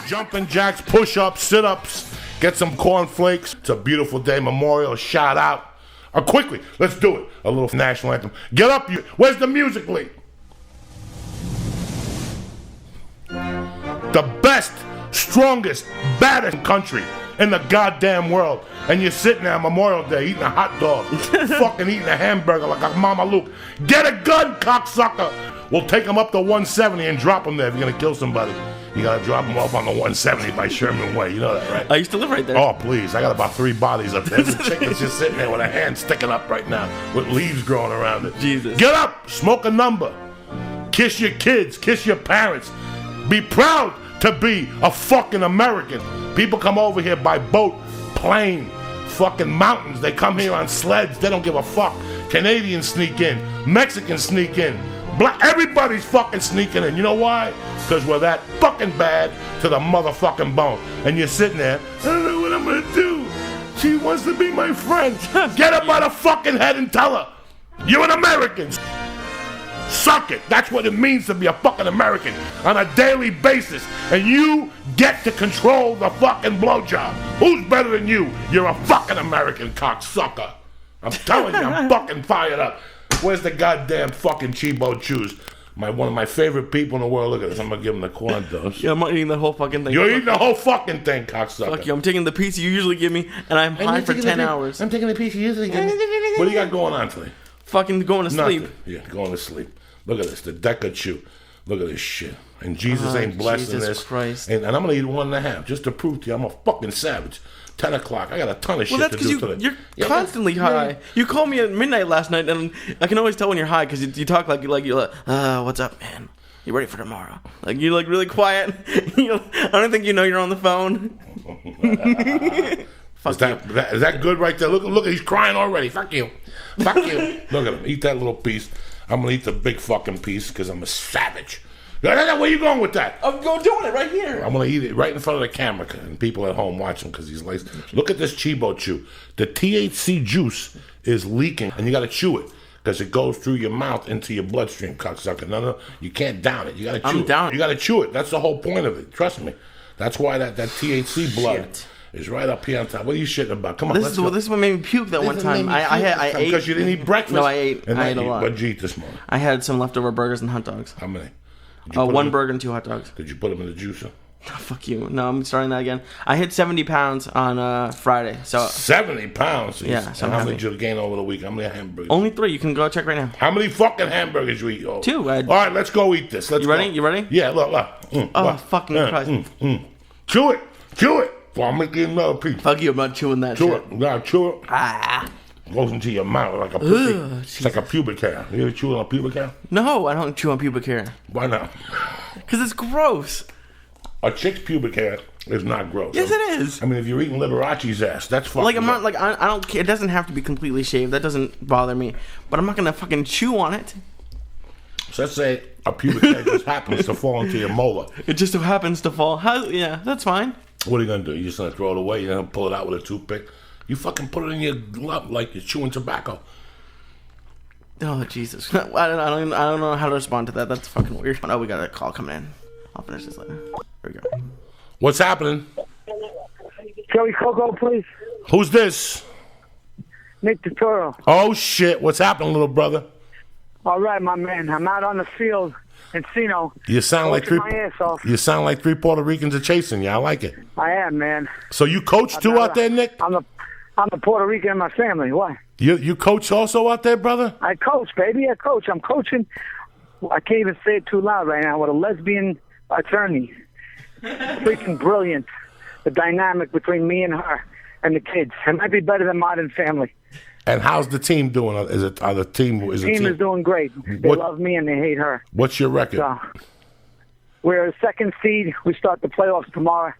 Jumping jacks, push-ups, sit-ups, get some cornflakes. It's a beautiful day. Memorial, shout out. Quickly, let's do it. A little national anthem. Get up, you. Where's the music, Lee? The best, strongest, baddest country in the goddamn world. And you're sitting there on Memorial Day eating a hot dog, fucking eating a hamburger like a Mama Luke. Get a gun, cocksucker. We'll take them up to 170 and drop them there if you're gonna kill somebody. You gotta drop them off on the 170 by Sherman Way. You know that, right? I used to live right there. Oh, please. I got about 3 bodies up there. There's a chick that's just sitting there with her hand sticking up right now with leaves growing around it. Jesus. Get up. Smoke a number. Kiss your kids. Kiss your parents. Be proud to be a fucking American. People come over here by boat, plane, fucking mountains. They come here on sleds. They don't give a fuck. Canadians sneak in. Mexicans sneak in. Black, everybody's fucking sneaking in. You know why? Because we're that fucking bad to the motherfucking bone. And you're sitting there, I don't know what I'm gonna do. She wants to be my friend. Get her by the fucking head and tell her, you're an American. Suck it. That's what it means to be a fucking American on a daily basis. And you get to control the fucking blowjob. Who's better than you? You're a fucking American cocksucker. I'm telling you, I'm fucking fired up. Where's the goddamn fucking Chibo Chews? One of my favorite people in the world. Look at this. I'm going to give him the corn dose. Yeah, I'm not eating the whole fucking thing. You're eating the whole fucking thing, cocksucker. Fuck you. I'm taking the piece you usually give me, and I'm high for 10 hours. I'm taking the piece you usually give me. What do you got going on today? Fucking going to sleep. Nothing. Yeah, going to sleep. Look at this. The Deca Chew. Look at this shit. And Jesus ain't blessing Jesus this. Christ. And I'm going to eat 1.5 just to prove to you I'm a fucking savage. 10 o'clock. I got a ton of shit to do today. You're constantly high. Yeah. You called me at midnight last night, and I can always tell when you're high because you talk like you're like, what's up, man? You ready for tomorrow? Like you're like really quiet. I don't think you know you're on the phone. Is that good right there? Look, he's crying already. Fuck you. Fuck you. Look at him. Eat that little piece. I'm gonna eat the big fucking piece because I'm a savage. Where you going with that? I'm doing it right here. I'm going to eat it right in front of the camera and people at home watching because he's lazy. Look at this Chibo Chew. The THC juice is leaking and you got to chew it because it goes through your mouth into your bloodstream, cocksucker. No, you can't down it. You got to chew it. You got to chew it. That's the whole point of it. Trust me. That's why that THC blood is right up here on top. What are you shitting about? Come on, let's go. This is what made me puke that one time. I ate because you didn't eat breakfast. No, I ate a lot. What did you eat this morning? I had some leftover burgers and hot dogs. How many? One burger and 2 hot dogs. Did you put them in the juicer? Oh, fuck you. No, I'm starting that again. I hit 70 pounds on Friday. So 70 pounds? Yeah. So how many did you gain over the week? How many hamburgers? Only 3. You can go check right now. How many fucking hamburgers you eat? 2. All right, let's go eat this. You ready? You ready? Yeah, look. Fucking Christ. Chew it. Well, I'm making another piece. Fuck you, I'm not chewing that chew shit. It. You gotta chew it. Goes into your mouth like a pussy. It's like a pubic hair. You ever chew on a pubic hair? No, I don't chew on pubic hair. Why not? Because it's gross. A chick's pubic hair is not gross. Yes, it is. I mean, if you're eating Liberace's ass, that's fucking. Like I'm not like I don't care. It doesn't have to be completely shaved. That doesn't bother me. But I'm not gonna fucking chew on it. So let's say a pubic hair just happens to fall into your molar. It just so happens to fall. Yeah, that's fine. What are you gonna do? You just gonna throw it away? You're gonna pull it out with a toothpick? You fucking put it in your glove like you're chewing tobacco. Oh Jesus! I don't know how to respond to that. That's fucking weird. Oh, we got a call coming in. I'll finish this later. There we go. What's happening? Joey Coco, please. Who's this? Nick Turturro. Oh shit! What's happening, little brother? All right, my man. I'm out on the field in Sino. You sound like three. My ass off. You sound like 3 Puerto Ricans are chasing you. I like it. I am, man. So you coach too out there, Nick? I'm a Puerto Rican in my family. Why? You coach also out there, brother? I coach, baby. I coach. I'm coaching. I can't even say it too loud right now. With a lesbian attorney. Freaking brilliant. The dynamic between me and her and the kids. It might be better than Modern Family. And how's the team doing? The team is doing great. They love me and they hate her. What's your record? So, we're a 2nd seed. We start the playoffs tomorrow.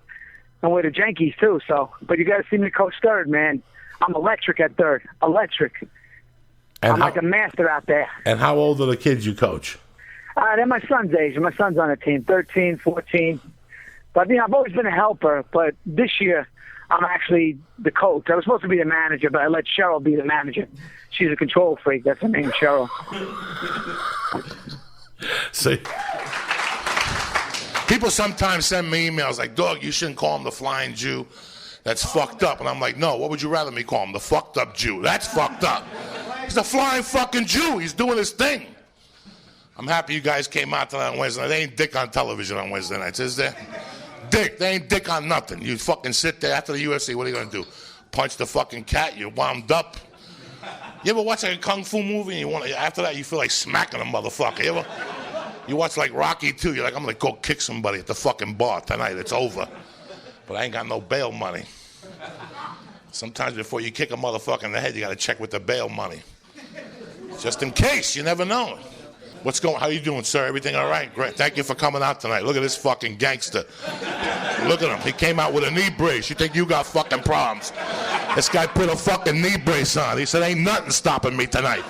And we're the Yankees, too. So, but you got to see me coach 3rd, man. I'm electric at 3rd. Electric. And I'm like a master out there. And how old are the kids you coach? They're my son's age. My son's on the team, 13, 14. But, I've always been a helper. But this year, I'm actually the coach. I was supposed to be the manager, but I let Cheryl be the manager. She's a control freak. That's her name, Cheryl. See? People sometimes send me emails like, dog, you shouldn't call him the Flying Jew. That's fucked up. And I'm like, no, what would you rather me call him? The fucked up Jew. That's fucked up. He's a flying fucking Jew. He's doing his thing. I'm happy you guys came out tonight on Wednesday night. They ain't dick on television on Wednesday nights, is there? Dick. They ain't dick on nothing. You fucking sit there after the UFC. What are you going to do? Punch the fucking cat? You're wound up. You ever watch like a kung fu movie and after that you feel like smacking a motherfucker? You watch like Rocky 2. You're like, I'm going to go kick somebody at the fucking bar tonight. It's over. But I ain't got no bail money. Sometimes before you kick a motherfucker in the head, you got to check with the bail money. Just in case. You never know. How you doing, sir? Everything all right? Great. Thank you for coming out tonight. Look at this fucking gangster. Look at him. He came out with a knee brace. You think you got fucking problems. This guy put a fucking knee brace on. He said, ain't nothing stopping me tonight.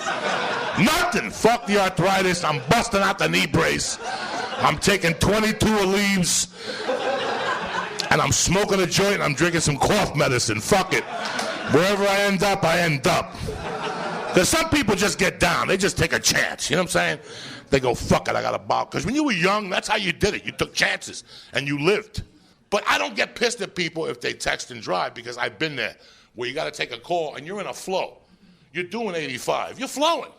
Nothing. Fuck the arthritis. I'm busting out the knee brace. I'm taking 22 leaves. And I'm smoking a joint. I'm drinking some cough medicine. Fuck it. Wherever I end up, I end up. Because some people just get down. They just take a chance. You know what I'm saying? They go, fuck it, I got a ball. Because when you were young, that's how you did it. You took chances, and you lived. But I don't get pissed at people if they text and drive, because I've been there, where you got to take a call, and you're in a flow. You're doing 85. You're flowing.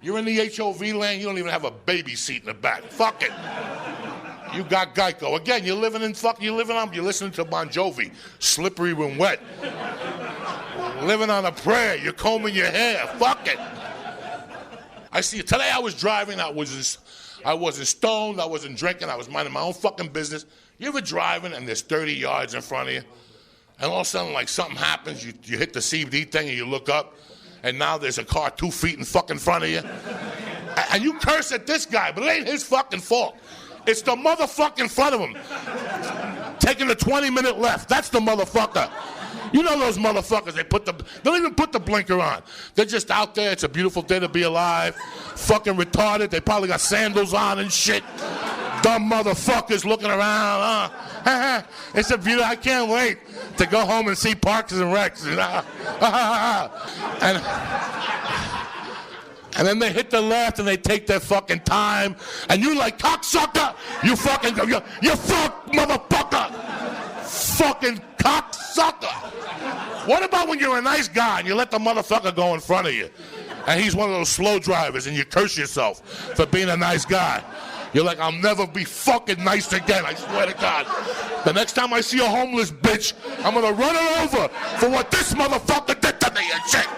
You're in the HOV lane. You don't even have a baby seat in the back. Fuck it. You got Geico. Again, you're listening to Bon Jovi. Slippery when wet. Living on a prayer. You're combing your hair. Fuck it. I see. Today I was driving. I wasn't stoned. I wasn't drinking. I was minding my own fucking business. You ever driving and there's 30 yards in front of you, and all of a sudden like something happens. You hit the CBD thing and you look up, and now there's a car 2 feet in fucking front of you, and you curse at this guy, but it ain't his fucking fault. It's the motherfucker in front of him taking the 20-minute left. That's the motherfucker. You know those motherfuckers, they don't even put the blinker on. They're just out there. It's a beautiful day to be alive. Fucking retarded. They probably got sandals on and shit. Dumb motherfuckers looking around. It's a beautiful, I can't wait to go home and see Parks and Recs. And then they hit the left and they take their fucking time. And you like, cocksucker. You fucking, you fuck motherfucker. Fucking cocksucker. What about when you're a nice guy and you let the motherfucker go in front of you? And he's one of those slow drivers and you curse yourself for being a nice guy. You're like, I'll never be fucking nice again, I swear to God. The next time I see a homeless bitch, I'm gonna run her over for what this motherfucker did to me and shit.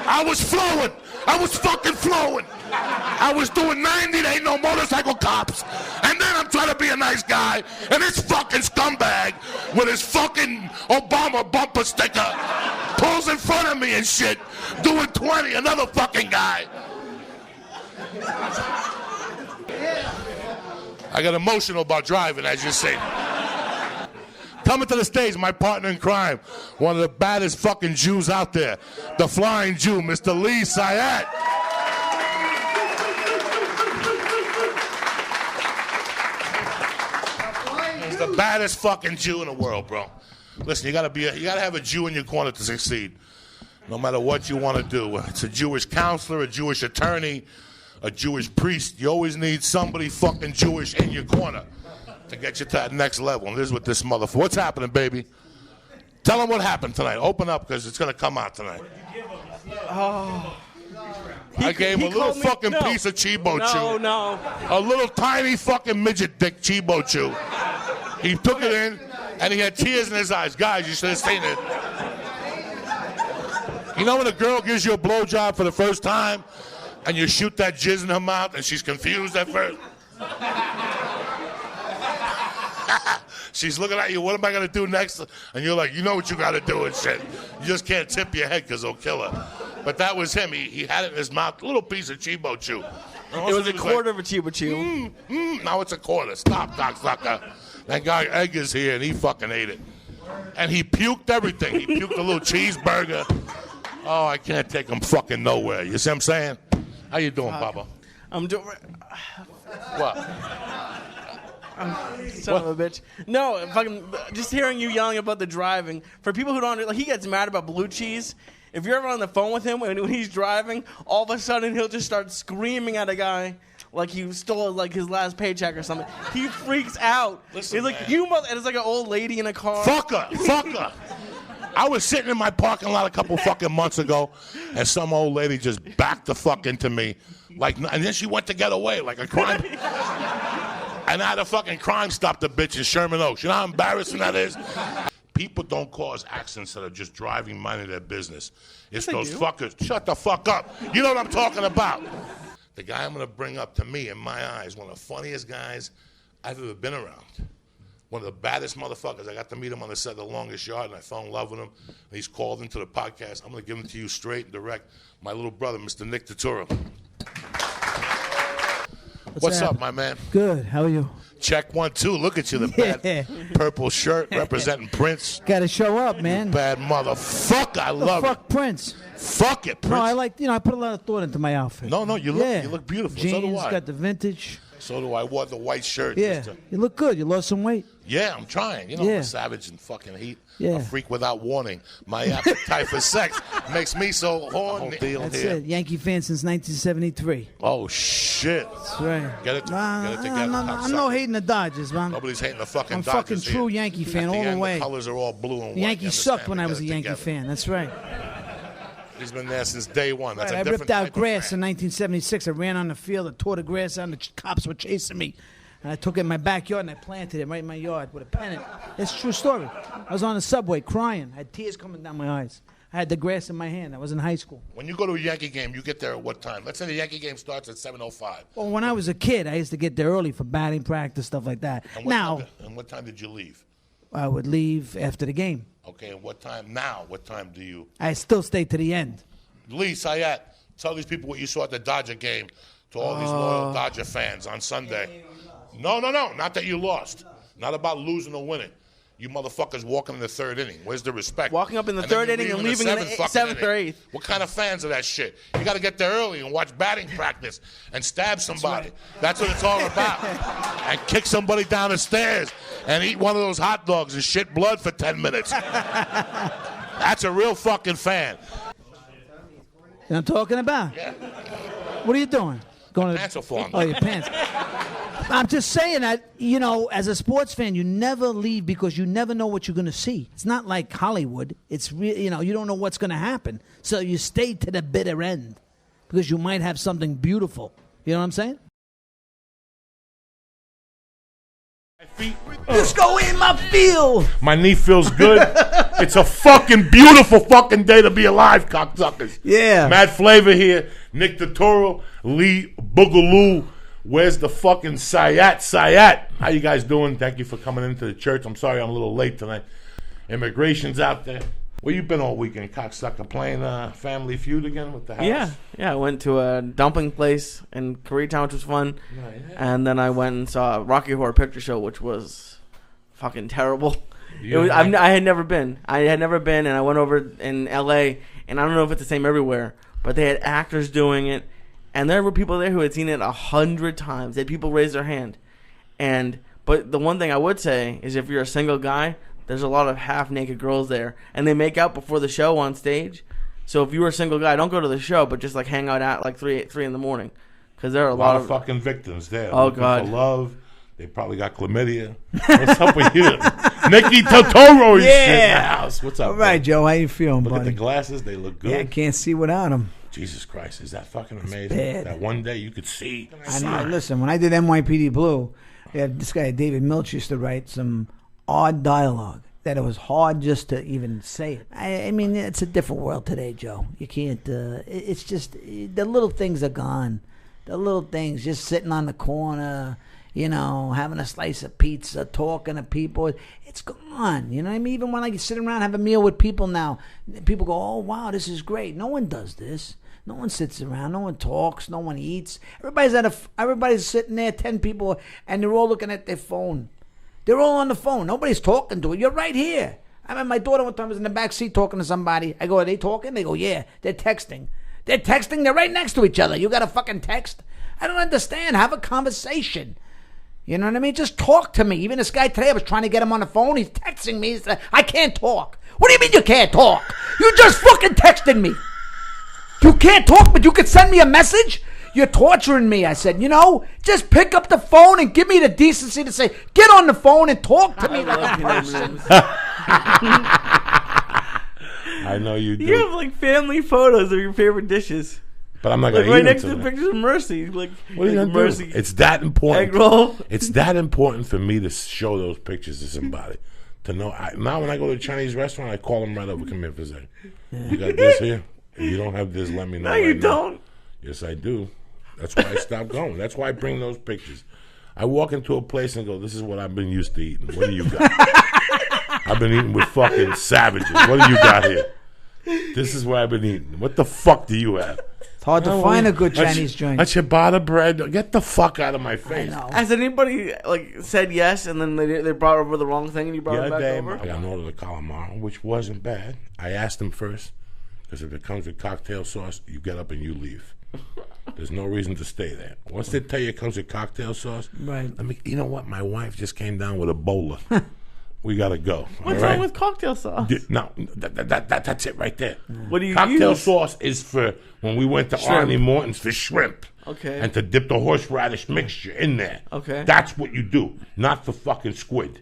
I was flowing. I was fucking flowing. I was doing 90, there ain't no motorcycle cops. And then I'm trying to be a nice guy, and this fucking scumbag with his fucking Obama bumper sticker pulls in front of me and shit, doing 20, another fucking guy. I got emotional about driving, as you see. Coming to the stage, my partner in crime, one of the baddest fucking Jews out there, the Flying Jew, Mr. Lee Syatt. He's the baddest fucking Jew in the world, bro. Listen, you gotta have a Jew in your corner to succeed, no matter what you want to do. It's a Jewish counselor, a Jewish attorney, a Jewish priest. You always need somebody fucking Jewish in your corner to get you to that next level. And this is what this motherfucker. What's happening, baby? Tell them what happened tonight. Open up, because it's going to come out tonight. Oh. I gave him a little fucking piece of Chibo Chew. No. A little tiny fucking midget dick Chibo Chew. He took it in, and he had tears in his eyes. Guys, you should have seen it. You know when a girl gives you a blowjob for the first time, and you shoot that jizz in her mouth, and she's confused at first? She's looking at you, what am I going to do next? And you're like, you know what you got to do and shit. You just can't tip your head because it'll kill her. But that was him. He had it in his mouth, a little piece of Chibo Chew. It was a quarter of a Chibo Chew. Now it's a quarter. Stop, cocksucker. That guy Egg is here, and he fucking ate it. And he puked everything. He puked a little cheeseburger. Oh, I can't take him fucking nowhere. You see what I'm saying? How you doing, Papa? I'm doing... What? Son of a bitch. No, fucking just hearing you yelling about the driving. For people who don't, like, he gets mad about blue cheese. If you're ever on the phone with him when he's driving, all of a sudden he'll just start screaming at a guy like he stole like his last paycheck or something. He freaks out. Listen, he's like, man. you mother, and it's like an old lady in a car. Fuck her. I was sitting in my parking lot a couple fucking months ago, and some old lady just backed the fuck into me, like, and then she went to get away like a crime. And I had a fucking crime stop the bitch in Sherman Oaks. You know how embarrassing that is? People don't cause accidents that are just driving, minding their business. It's those fuckers. Shut the fuck up. You know what I'm talking about. The guy I'm going to bring up, to me, in my eyes, one of the funniest guys I've ever been around. One of the baddest motherfuckers. I got to meet him on the set of The Longest Yard, and I fell in love with him. And he's called into the podcast. I'm going to give him to you straight and direct. My little brother, Mr. Nick Turturro. What's up, my man? Good. How are you? Check 1, 2. Look at you, the bad purple shirt representing Prince. Got to show up, man. Bad motherfucker. I love fuck Prince. Fuck it, Prince. No, I like, I put a lot of thought into my outfit. No, you look beautiful. Jeans, So do I. got the vintage. So do I. I wore the white shirt. Yeah. You look good. You lost some weight. Yeah, I'm trying. You know, I'm a savage in fucking heat. Yeah. A freak without warning. My appetite for sex makes me so horny. That's it. Yankee fan since 1973. Oh, shit. That's right. Get it together. I'm no hating the Dodgers, man. Nobody's hating the fucking I'm Dodgers fucking true here. Yankee fan At the all the end, way. The colors are all blue and white. The Yankees sucked when I was a Yankee together. fan. That's right. He's been there since day one. That's Right, a I different ripped out type of grass fan. in 1976. I ran on the field. I tore the grass out, and the cops were chasing me. And I took it in my backyard, and I planted it right in my yard with a pennant. It's a true story. I was on the subway crying. I had tears coming down my eyes. I had the grass in my hand. I was in high school. When you go to a Yankee game, you get there at what time? Let's say the Yankee game starts at 7:05. Well, when I was a kid, I used to get there early for batting practice, stuff like that. And what time did you leave? I would leave after the game. Okay, and what time now? What time do you? I still stayed to the end. Lee, Syatt, tell these people what you saw at the Dodger game to all these loyal Dodger fans on Sunday. No, not that you lost. Not about losing or winning. You motherfuckers walking in the third inning. Where's the respect? Walking up in the And then third you inning and leave leaving in the fucking seventh or inning. eighth. What kind of fans are that shit? You got to get there early and watch batting practice and stab somebody. That's what it's all about. And kick somebody down the stairs and eat one of those hot dogs and shit blood for 10 minutes. That's a real fucking fan. You know what I'm talking about? Yeah. What are you doing? Going Pants are falling. Oh, your pants. I'm just saying that, as a sports fan, you never leave because you never know what you're going to see. It's not like Hollywood. It's real, you don't know what's going to happen. So you stay to the bitter end because you might have something beautiful. You know what I'm saying? Just go in my field. My knee feels good. It's a fucking beautiful fucking day to be alive, cocksuckers. Yeah. Mad Flavor here. Nick Turturro, Lee Boogaloo. Where's the fucking Syatt? Syatt, how you guys doing? Thank you for coming into the church. I'm sorry I'm a little late tonight. Immigration's out there. Where you been all weekend, cocksucker? Playing Family Feud again with the house? Yeah. I went to a dumpling place in Koreatown, which was fun. And then I went and saw Rocky Horror Picture Show, which was fucking terrible. I had never been. And I went over in L.A., and I don't know if it's the same everywhere, but they had actors doing it, and there were people there who had seen it 100 times. They had people raise their hand. But the one thing I would say is if you're a single guy, there's a lot of half-naked girls there, and they make out before the show on stage. So if you were a single guy, don't go to the show, but just like hang out at like 3 in the morning, because there are a lot of fucking victims there. Oh, Looking God. for love. They probably got chlamydia. What's up with you? Nicky Turturro is shit in the house. What's up? All right, bro? Joe. How you feeling, Look at buddy? the glasses. They look good. Yeah, I can't see without them. Jesus Christ. Is that fucking amazing? bad. That one day you could see. I know. Listen, when I did NYPD Blue, this guy David Milch used to write some odd dialogue that it was hard just to even say it. I mean, it's a different world today, Joe. You can't. It's just the little things are gone. The little things, just sitting on the corner, having a slice of pizza, talking to people. It's gone. You know what I mean? Even when I sit around and have a meal with people now, people go, "Oh, wow, this is great." No one does this. No one sits around. No one talks. No one eats. Everybody's sitting there, 10 people, and they're all looking at their phone. They're all on the phone. Nobody's talking to it. You're right here. I mean, my daughter one time was in the back seat talking to somebody. I go, "Are they talking?" They go, "Yeah, they're texting." They're texting. They're right next to each other. You got a fucking text? I don't understand. Have a conversation. You know what I mean? Just talk to me. Even this guy today, I was trying to get him on the phone. He's texting me. He said, I can't talk. What do you mean you can't talk? You just fucking texted me. You can't talk, but you could send me a message? You're torturing me. I said, just pick up the phone and give me the decency to say, get on the phone and talk to me like a person. I know you do. You have like family photos of your favorite dishes. But I'm not going to eat right them next to the today. pictures of Mercy. Like, What are you like gonna Mercy. do? It's that important. Egg roll. It's that important for me to show those pictures to somebody. To know. Now when I go to a Chinese restaurant, I call them right over. Come here for a second. You got this here? If you don't have this, let me know. No, you right now. don't. Yes, I do. That's why I stopped going. That's why I bring those pictures. I walk into a place and go, this is what I've been used to eating. What do you got? I've been eating with fucking savages. What do you got here? This is what I've been eating. What the fuck do you have? It's hard to find a good Chinese joint. A ciabatta bread. Get the fuck out of my face. I know. Has anybody like said yes and then they brought over the wrong thing and you brought The it other back day, over? I got an order of calamari, which wasn't bad. I asked him first, because if it comes with cocktail sauce, you get up and you leave. There's no reason to stay there. Once they tell you it comes with cocktail sauce, Right. You know what? My wife just came down with Ebola. We gotta go. What's all right? wrong with cocktail sauce? No, that's it right there. What do you Cocktail use? sauce is for when we went to Shrimp. Arnie Morton's for shrimp. Okay. And to dip the horseradish mixture in there. Okay. That's what you do. Not for fucking squid.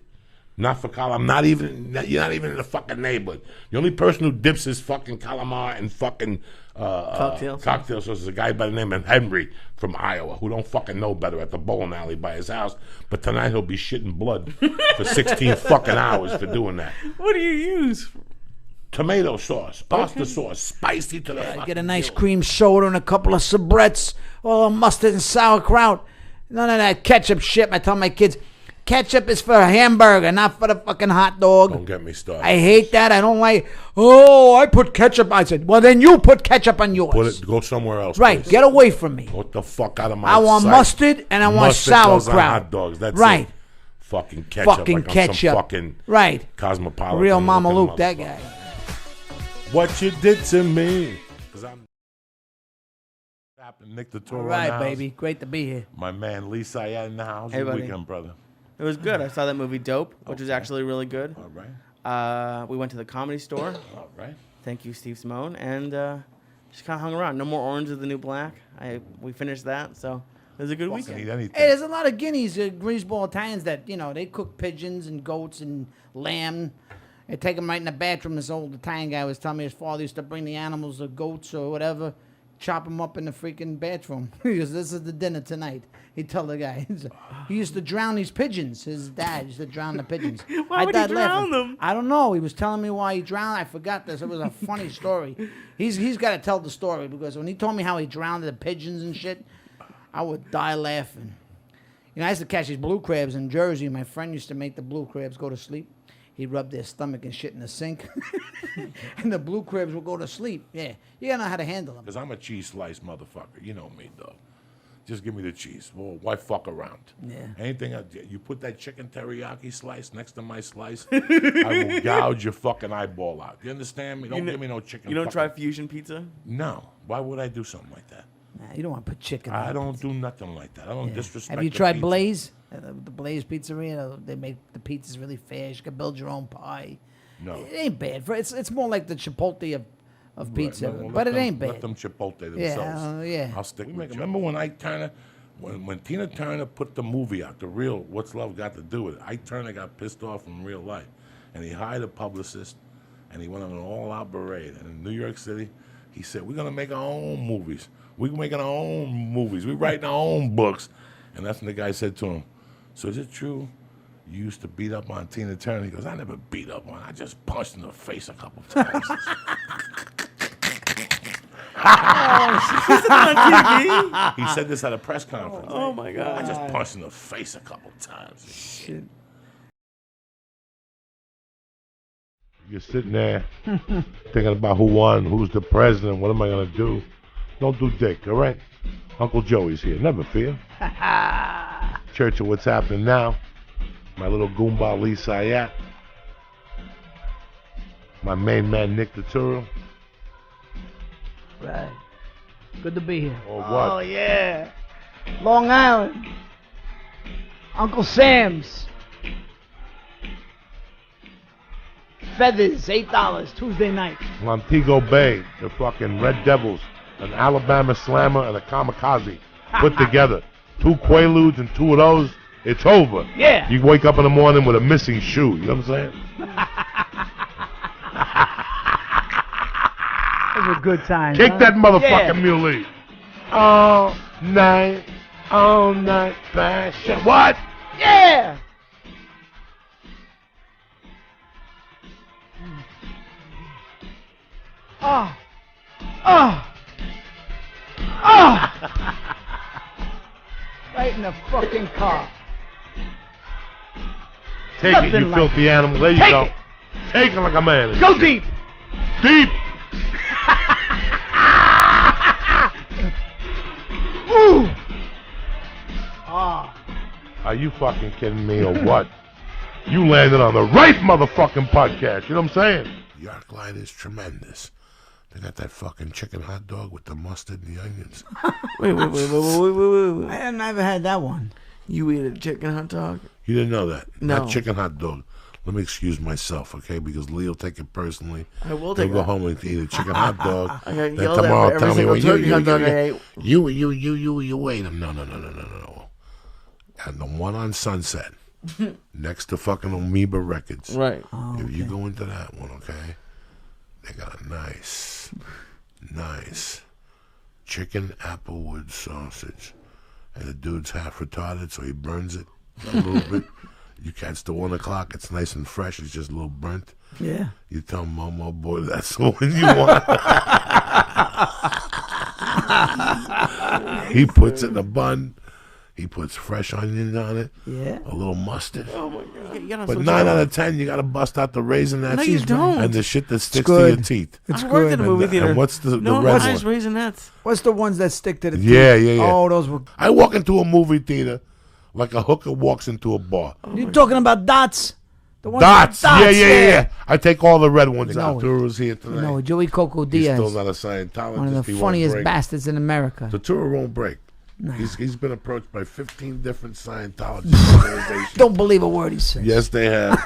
Not for calamari. You're not even in the fucking neighborhood. The only person who dips his fucking calamari and fucking cocktail sauce is a guy by the name of Henry from Iowa who don't fucking know better at the bowling alley by his house. But tonight he'll be shitting blood for 16 fucking hours for doing that. What do you use? Tomato sauce, pasta sauce, spicy to the fucking Get a nice gills. cream soda and a couple of sabrets, a little mustard and sauerkraut. None of that ketchup shit. I tell my kids, ketchup is for a hamburger, not for the fucking hot dog. Don't get me started. I hate that. I don't like, I put ketchup. I said, well, then you put ketchup on yours. Go somewhere else. Right. please. Get away from me. What the fuck out of my I want sight. mustard and I want Mustard goes on sauerkraut. hot dogs. That's Right. it. Fucking ketchup. Fucking like I'm ketchup. Some fucking Right. cosmopolitan. Real Mama looking Luke, that motherfucker. guy. What you did to me. Because I'm Nick Turturro All in the right, house. baby. Great to be here. My man Lee Syatt in the house. Hey, Good buddy. weekend, brother. It was good. I saw that movie Dope, which was actually really good. All right. We went to the Comedy Store. All right. Thank you, Steve Simone. And just kind of hung around. No More Orange is the New Black. We finished that, so it was a good Fucking weekend. eat anything. Hey, there's a lot of Guineas, greaseball Italians that, they cook pigeons and goats and lamb. They take them right in the bathroom. This old Italian guy was telling me his father used to bring the animals, the goats or whatever, chop them up in the freaking bathroom. He goes, this is the dinner tonight. He'd tell the guy. He used to drown these pigeons. His dad used to drown the pigeons. Why would he drown them? I don't know. He was telling me why he drowned. I forgot this. It was a funny story. He's got to tell the story because when he told me how he drowned the pigeons and shit, I would die laughing. I used to catch these blue crabs in Jersey. My friend used to make the blue crabs go to sleep. He'd rub their stomach and shit in the sink. And the blue crabs would go to sleep. Yeah. You got to know how to handle them. Because I'm a cheese slice motherfucker. You know me, dog. Just give me the cheese. Well, why fuck around? Yeah. Anything, you put that chicken teriyaki slice next to my slice, I will gouge your fucking eyeball out. You understand me? Don't give me no chicken. You don't try fucking- fusion pizza? No. Why would I do something like that? Nah, you don't want to put chicken on I it. don't do nothing like that. I don't disrespect. Have you the tried pizza. Blaze? The Blaze Pizzeria? They make the pizzas really fast. You can build your own pie. No. It ain't bad. It's more like the Chipotle of pizza, Right, well, but let it ain't them- bad. Let them Chipotle Yeah, themselves. yeah. I'll stick with it. Remember when Ike Turner, when Tina Turner put the movie out, the real What's Love Got to Do with It, Ike Turner got pissed off in real life. And he hired a publicist, and he went on an all-out parade. And in New York City, he said, we're going to make our own movies. We're making our own movies. We're writing our own books. And that's when the guy said to him, so is it true you used to beat up on Tina Turner? He goes, I never beat up on her. I just punched in the face a couple times. He said this at a press conference. Oh my I God. just punched in the face a couple times. You're sitting there thinking about who won, who's the president, what am I going to do? Don't do dick, all right? Uncle Joey's here. Never fear. Churchill, what's happening now? My little Goomba Lee Syatt. My main man, Nick Turturro. Right. Good to be here. Or what? Oh, yeah. Long Island. Uncle Sam's. Feathers, $8, Tuesday night. Montego Bay, the fucking Red Devils, an Alabama Slammer, and a Kamikaze put together. 2 Quaaludes and 2 of those, it's over. Yeah. You wake up in the morning with a missing shoe. You know what I'm saying? Those were good times. Kick huh? that motherfucking Yeah. muley. All night, fashion. What? Yeah. Oh. Oh. Oh. Right in the fucking car. Take Nothing it, you like filthy animal. There you Take go. it. Take it like a man. and Go shit. deep. Deep. Ooh. Ah. Are you fucking kidding me or what? You landed on the right motherfucking podcast. You know what I'm saying? York Light is tremendous. They got that fucking chicken hot dog with the mustard and the onions. Wait. I never had that one. You eat a chicken hot dog? You didn't know that? No. Not chicken hot dog. Let me excuse myself, okay? Because Lee will take it personally. I will He'll take go it. home and eat a chicken hot dog. I got Then yelled at tomorrow for tell every me, single well, turkey hot dog I ate. you ate them. No. And the one on Sunset, next to fucking Amoeba Records. Right. If you go into that one, okay, they got a nice chicken applewood sausage. And the dude's half retarded, so he burns it a little bit. You catch the 1 o'clock, it's nice and fresh, it's just a little burnt. Yeah. You tell Momo, boy, that's the one you want. He puts it in a bun. He puts fresh onions on it. Yeah. A little mustard. Oh my god. You got But some 9 out sort of 10, you got to bust out the raisinets. No, you don't. And the shit that sticks to your good. teeth. It's I worked good. at a movie theater. And what's the no red nice one? Raisinets. What's the ones that stick to the teeth? Yeah. Oh, those were. I walk into a movie theater like a hooker walks into a bar. You're talking about dots? The ones Dots. with Yeah. I take all the red ones know out. it. Turturro's here tonight. No, Joey Coco He's Diaz. still not a Scientologist. One of He the won't funniest break. bastards in America. Turturro won't break. He's been approached by 15 different Scientologist organizations. Don't believe a word he says. Yes, they have.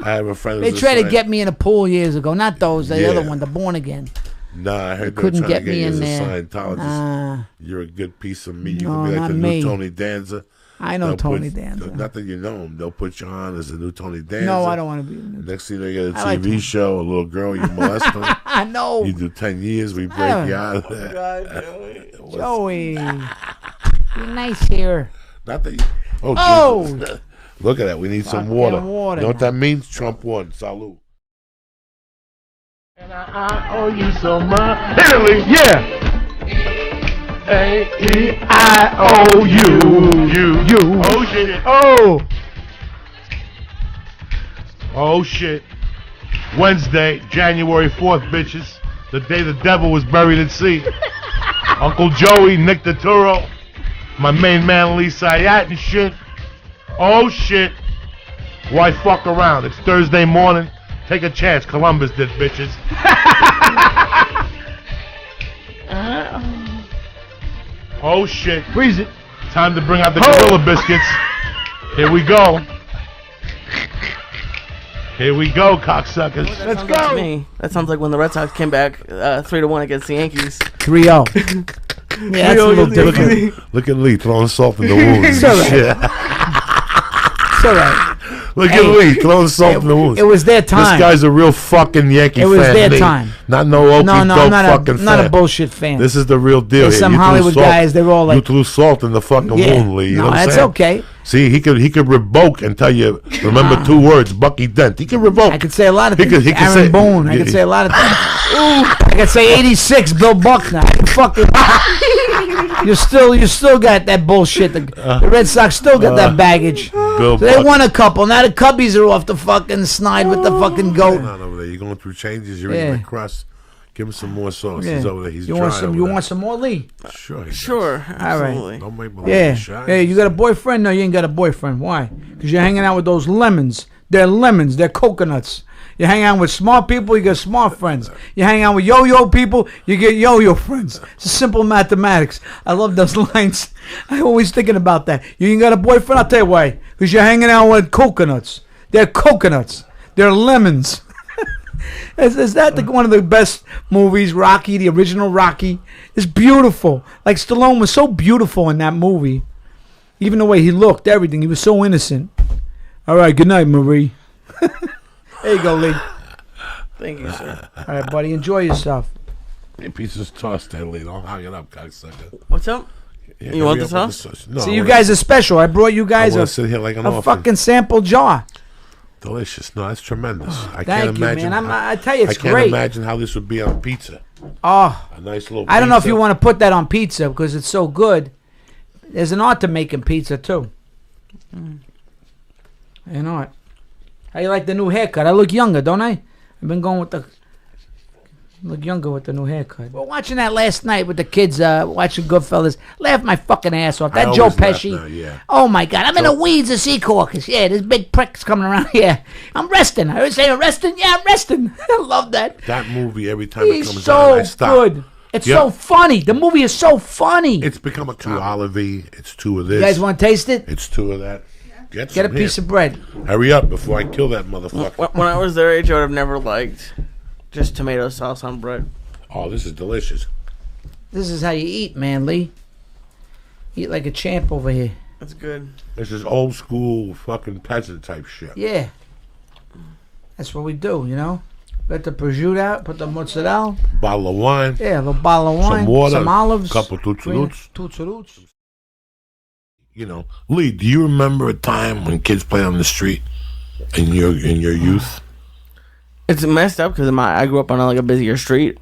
I have a friend They who's tried a to get me in a pool years ago. Not those, the Yeah. other one, the Born Again. Nah, I heard they couldn't were trying get to me you in as a there. Scientologist. You're a good piece of meat. You No, can be like not the me. new Tony Danza. I know They'll Tony put- Danza. Not that you know him. They'll put you on as the new Tony Danza. No, I don't want to be. in it. Next thing they get a I like TV Tony. show, a little girl, you molest her. I know. You do 10 years, we break Oh. you out of that. God, Joey. Be nice here. Not that you, oh, Oh. Jesus. Look at that. We need some Fucking water. water You know what now. that means? Trump won. Salute. And I owe you so much. Italy, yeah. A-E-I-O-U. You. Oh, shit. Oh. Oh, shit. Wednesday, January 4th, bitches. The day the devil was buried at sea. Uncle Joey, Nick Turturro, my main man Lee Syatt and shit. Oh, shit. Why fuck around? It's Thursday morning. Take a chance. Columbus did, bitches. Oh, shit. Freeze it. Time to bring out the Gorilla Biscuits. Here we go. Here we go, cocksuckers. Let's go. Me. That sounds like when the Red Sox came back 3-1 against the Yankees. 3-0. Yeah, that's a little different. Look at Lee throwing salt in the wounds. It's all right. Shit. It's all right. Look at Lee throwing salt in the wounds. It was their time. This guy's a real fucking Yankee fan. It was their Lee. time. Not no okey No, doke I'm not fucking a, fan. not a bullshit fan. This is the real deal There's here. some You threw Hollywood salt. guys, they're all You like, threw salt in the fucking yeah, wound, Lee. You know no, what I'm that's saying? okay. See, he could revoke and tell you, remember 2 words, Bucky Dent. He could revoke. I could say a lot of He things. could Aaron say- Boone. I could say a lot of things. I could say 86, Bill Buckner. I could fucking. You still got that bullshit. The Red Sox still got that baggage. Bill So they Buckner. won a couple. Now the Cubbies are off the fucking snide with the fucking Going goat. on over there. You're going through changes. You're Yeah. eating the crust. Give him some more sauce. Yeah. He's over there. He's You dry want some? over You there. want some more, Lee? Sure. He does. Sure, absolutely. Don't make believe Yeah. he's shy. Hey, you got a boyfriend? No, you ain't got a boyfriend. Why? Because you're hanging out with those lemons. They're lemons. They're coconuts. You hang out with smart people, you get smart friends. You hang out with yo-yo people, you get yo-yo friends. It's simple mathematics. I love those lines. I'm always thinking about that. You ain't got a boyfriend? I'll tell you why. Because you're hanging out with coconuts. They're coconuts. They're lemons. Is that one of the best movies, Rocky, the original Rocky? It's beautiful. Like, Stallone was so beautiful in that movie. Even the way he looked, everything. He was so innocent. All right, good night, Marie. There you go, Lee. Thank you, sir. All right, buddy, enjoy yourself. Hey, pieces tossed there, Lee. Don't hang it up, cocksucker. What's up? Yeah, You want hurry the up with sauce? No, See, you guys are special. I brought you guys wanna sit here like an a orphan. fucking sample jar. Delicious. No, that's tremendous. I Thank can't you, imagine. man. I tell you, it's I can't great. imagine how this would be on pizza. Oh, A nice little. I don't know if pizza. you want to put that on pizza because it's so good. There's an art to making pizza, too. You know it. How you like the new haircut? I look younger, don't I? I've been going with the... Look younger with the new haircut. We're watching that last night with the kids, watching Goodfellas. Laugh my fucking ass off. That I Joe always laugh Pesci. now, yeah. Oh my God, I'm in the weeds of Sea Caucus. Yeah, there's big pricks coming around here. I'm resting. I heard say I'm resting. Yeah, I'm resting. I love that. That movie, every time it He's comes so on, I stop. good. It's Yeah. so funny. The movie is so funny. It's become a two olivey. It's two of this. You guys want to taste it? It's two of that. Get a some piece here. of bread. Hurry up before I kill that motherfucker. When I was their age, I would have never liked just tomato sauce on bread. Oh, this is delicious. This is how you eat, man, Lee. Eat like a champ over here. That's good. This is old school fucking peasant type shit. Yeah. That's what we do, you know? Let the prosciutto out, put the mozzarella. Bottle of wine. Yeah, a little bottle of wine. Some water, some olives. couple Tootsie Roots. Tootsie Roots. You know, Lee, do you remember a time when kids played on the street in your youth? It's messed up because I grew up on like a busier street.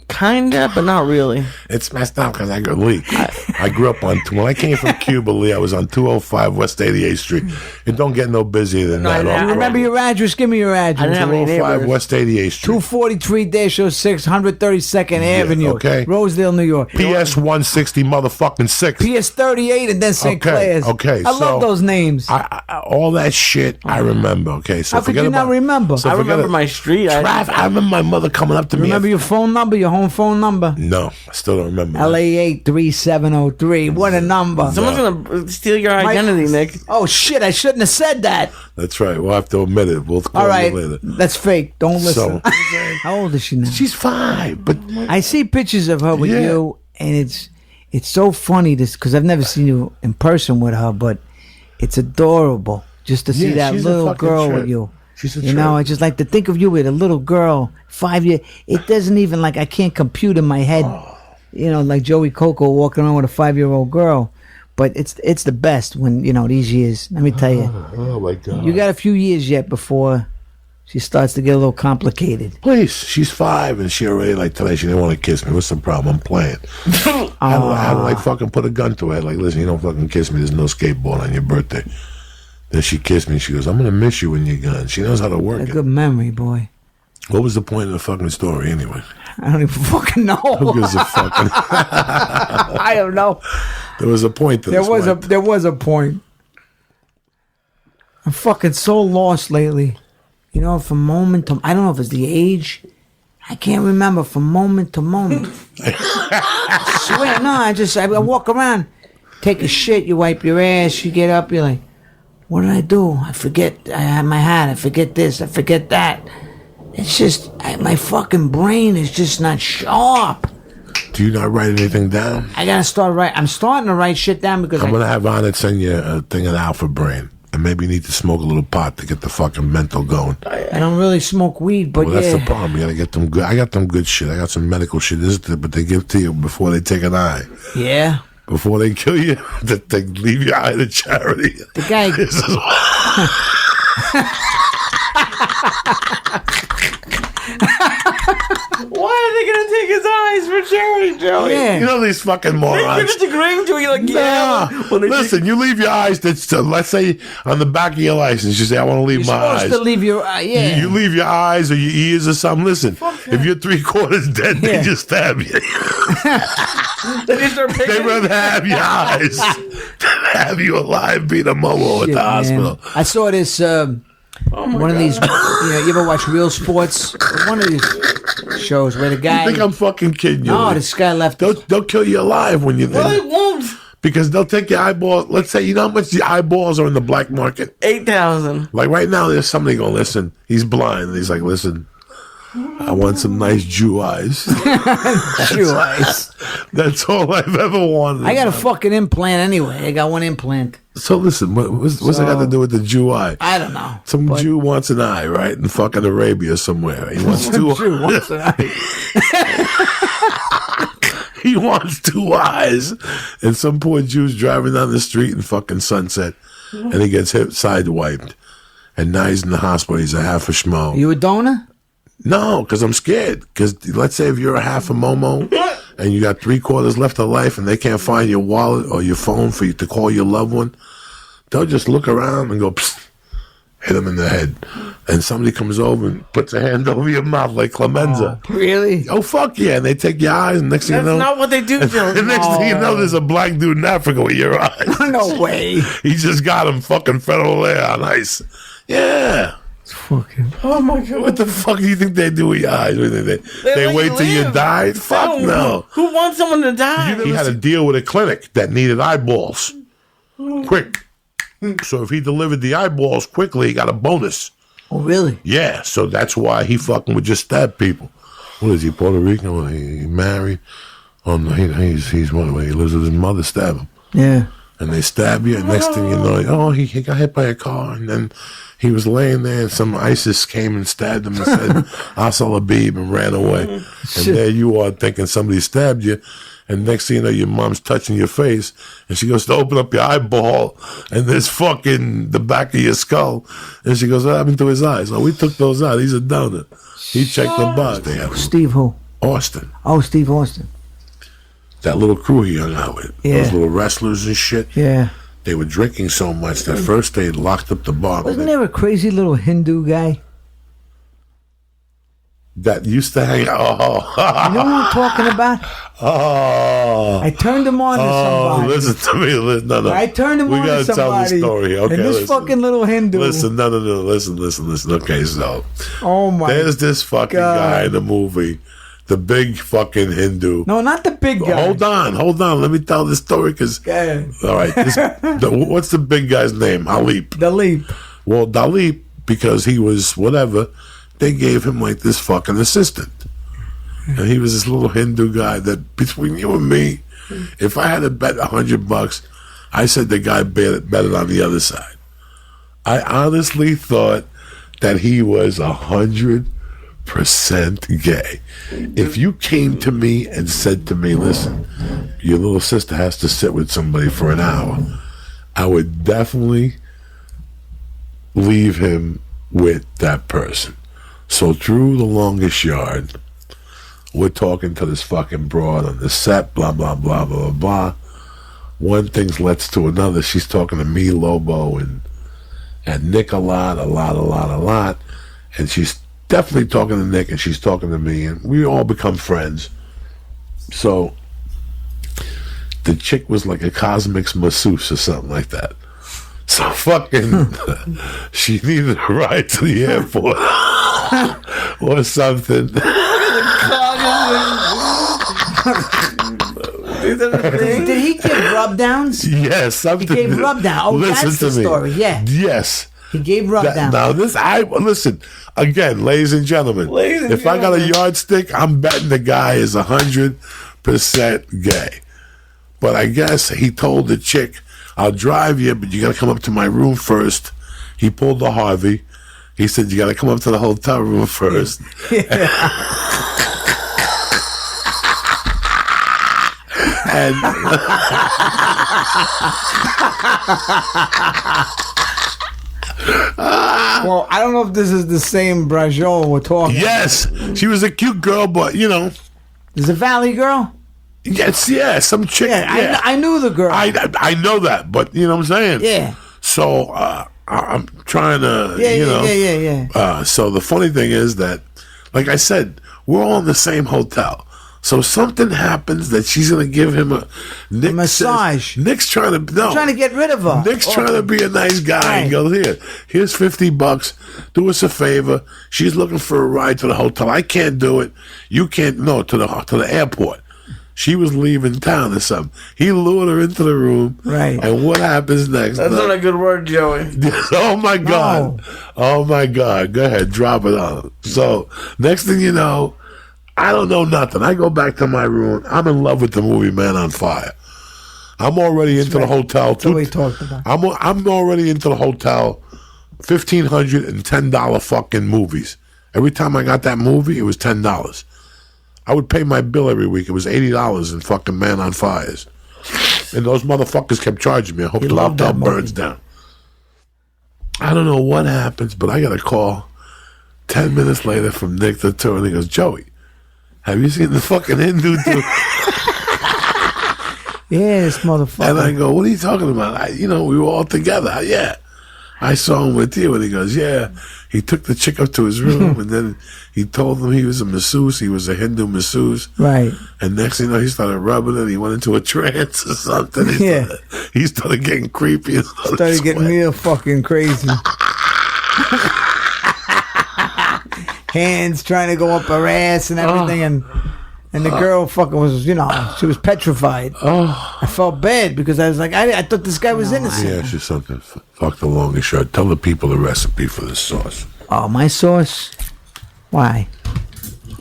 Kinda, but not really. It's messed up because I grew up on, when I came from Cuba, Lee, I was on 205 West 88th Street. It don't get no busier than that. I You remember your address? Give me your address. I didn't have any 205 neighbors. West 88th Street. 243-06, 132nd Avenue. okay. Rosedale, New York. PS 160 motherfucking 6. PS 38 and then St. Okay, Clair's. okay, I love so those names. All that shit I remember, okay? So How could forget you not about, remember? So I forget remember it. my street. I remember my mother coming up to me. Remember your phone number, your home phone number? No, I still don't remember. that. LA 83703. What a number. Someone's gonna steal your identity, Nick. Oh shit, I shouldn't have said that. That's right. We'll have to admit it. We'll call All right, you later. that's fake. Don't listen. So How old is she now? she's 5, but I see pictures of her with Yeah. you, and it's so funny this because I've never seen you in person with her, but it's adorable just to see Yeah, that she's a little fucking girl trip. with you. She's a You know, I trip. just like to think of you with a little girl, 5 years. It doesn't even like I can't compute in my head. You know, like Joey Coco walking around with a 5-year-old girl. But it's the best when, you know, these years. Let me tell you. oh my god. You got a few years yet before she starts to get a little complicated. Please, she's 5 and she already like today she didn't want to kiss me. What's the problem? I'm playing. I had to like fucking put a gun to her head. Like, listen, you don't fucking kiss me. There's no skateboard on your birthday. Then she kissed me. She goes, I'm gonna miss you when you're gone. She knows how to work A it. good memory, boy. What was the point of the fucking story anyway? I don't even fucking know. Who gives a fucking? I don't know. There was a point to There this. was a point. I'm fucking so lost lately. You know, from moment to I don't know if it's the age. I can't remember from moment to moment. I swear, no, I walk around, take a shit, you wipe your ass, you get up, you're like, what did I do? I forget I had my hat, I forget this, I forget that. It's just, my fucking brain is just not sharp. Do you not write anything down? I gotta start I'm starting to write shit down because I'm gonna have Annette send you a thing of Alpha Brain, and maybe you need to smoke a little pot to get the fucking mental going. I don't really smoke weed, but Well, yeah. that's the problem. You gotta get them good. I got them good shit. I got some medical shit, but they give to you before they take an eye. Yeah. Before they kill you, they leave your eye to charity. The guy. This is Why are they gonna take his eyes for charity, Joey? Yeah. you know these fucking You're morons. just agreeing to it. You're like, yeah. Nah. When they Listen, you leave your eyes. Let's say on the back of your license, you say, "I want to leave You're my supposed eyes." to leave your yeah. You leave your eyes or your ears or something. Listen, if you're 3/4 dead, they Yeah. just stab you. they just start They'd picking. rather have your eyes than have you alive being a momo at Shit, the man. hospital. I saw this One of these, you ever watch Real Sports? One of these shows where the guy. I think I'm fucking kidding you. No, this guy left. They'll kill you alive when you. Well, it won't. Because they'll take your eyeball. Let's say, you know how much the eyeballs are in the black market? 8,000. Like right now, there's somebody going, listen. He's blind. He's like, listen. I want some nice Jew eyes. Jew eyes. That's all I've ever wanted. I got a fucking implant anyway. I got one implant. So listen, what's that got to do with the Jew eye? I don't know. Some Jew wants an eye, right? In fucking Arabia somewhere. He wants two. Jew wants an eye. He wants 2 eyes. And some poor Jew's driving down the street in fucking Sunset. And he gets hit sidewiped. And now he's in the hospital. He's a half a schmo. You a donor? No, because I'm scared. Because let's say if you're a half a momo and you got 3/4 left of life and they can't find your wallet or your phone for you to call your loved one, they'll just look around and go, psst, hit them in the head. And somebody comes over and puts a hand over your mouth like Clemenza. Oh, really? Oh, fuck yeah. And they take your eyes and next thing you know. That's not what they do, Joe. The next thing you know, there's a black dude in Africa with your eyes. No way. He just got him fucking federal air on ice. Yeah. Fucking. Oh my God. What the fuck do you think they do with your eyes? What do they let wait you till you live. die? Fuck no. Who wants someone to die? He had a deal with a clinic that needed eyeballs. Quick. So if he delivered the eyeballs quickly, he got a bonus. Oh, really? Yeah, so that's why he fucking would just stab people. What is he, Puerto Rican? What, he married? Oh, no, he's one way. He lives with his mother, stab him. Yeah. And they stab you, and next thing you know, he got hit by a car, and then he was laying there, and some ISIS came and stabbed him and said, Asal Habib, and ran away. And there you are thinking somebody stabbed you, and next thing you know, your mom's touching your face, and she goes to open up your eyeball, and there's fucking the back of your skull, and she goes, what happened to his eyes? Oh, we took those out. He's a donor. He checked the box. They have Steve who? Austin. Oh, Steve Austin. That little crew he hung out with. Yeah. Those little wrestlers and shit. Yeah. They were drinking so much that first they locked up the bar. Wasn't there a crazy little Hindu guy? That used to hang out. You know what I'm talking about? Oh. I turned him on to somebody. Listen to me. No. I turned him on to somebody. We gotta tell the story. Okay, and this listen. fucking little Hindu. Listen, no. Listen. Okay, so. Oh my. There's this fucking God. guy in the movie. The big fucking Hindu. No, not the big guy. Hold on. Let me tell the story because. Okay. All right. What's the big guy's name? Dalip. Dalip. Well, Dalip, because he was whatever, they gave him like this fucking assistant. And he was this little Hindu guy that, between you and me, if I had to bet $100, I said the guy bet it on the other side. I honestly thought that he was 100% gay. If you came to me and said to me, listen, your little sister has to sit with somebody for an hour, I would definitely leave him with that person. So through the longest yard, we're talking to this fucking broad on the set, blah, blah, blah, blah, blah. One thing leads to another. She's talking to me, Lobo, and Nick a lot. And she's definitely talking to Nick, and she's talking to me, and we all become friends. So the chick was like a cosmic masseuse or something like that. So fucking, she needed a ride to the airport or something. Did he give rub downs? Yes, something. He gave rub down. Oh, Listen that's the to me. story. Yeah. Yes. He gave rub down. Now listen again, ladies and gentlemen. If I got a yardstick, I'm betting the guy is 100% gay. But I guess he told the chick, "I'll drive you, but you got to come up to my room first." He pulled the Harvey. He said, "You got to come up to the hotel room first." And well, I don't know if this is the same Brajon we're talking yes, she was a cute girl, but you know, is it Valley girl? yes, yeah, some chick. Yeah, I knew the girl. I know that, but you know what I'm saying? Yeah. So I'm trying to, Yeah. So the funny thing is that, like I said, we're all in the same hotel. So something happens that she's gonna give him a massage. Nick's trying to trying to get rid of her. Nick's trying to be a nice guy and goes, here's $50. Do us a favor. She's looking for a ride to the hotel. I can't do it. You can't. No, to the airport. She was leaving town or something. He lured her into the room. Right. And what happens next? That's not a good word, Joey. Oh my God. No. Oh my God. Go ahead, drop it on. So next thing you know, I don't know nothing. I go back to my room. I'm in love with the movie Man on Fire. I'm already into the hotel. That's what we talked about. I'm already into the hotel. $1,510 fucking movies. Every time I got that movie, it was $10. I would pay my bill every week. It was $80 in fucking Man on Fires. And those motherfuckers kept charging me. I hope the laptop burns down. I don't know what happens, but I got a call 10 minutes later from Nick Turturro, and he goes, Joey, have you seen the fucking Hindu dude? Yes, motherfucker. And I go, what are you talking about? We were all together. Yeah. I saw him with you, and he goes, yeah. He took the chick up to his room, and then he told them he was a masseuse. He was a Hindu masseuse. Right. And next thing you know, he started rubbing it. He went into a trance or something. He started getting creepy. And started getting real fucking crazy. Hands trying to go up her ass and everything, and the girl fucking was, she was petrified. I felt bad because I was like, I thought this guy was innocent. Yeah, she's something. Fuck the long and short. Tell the people the recipe for this sauce. Oh, my sauce? Why?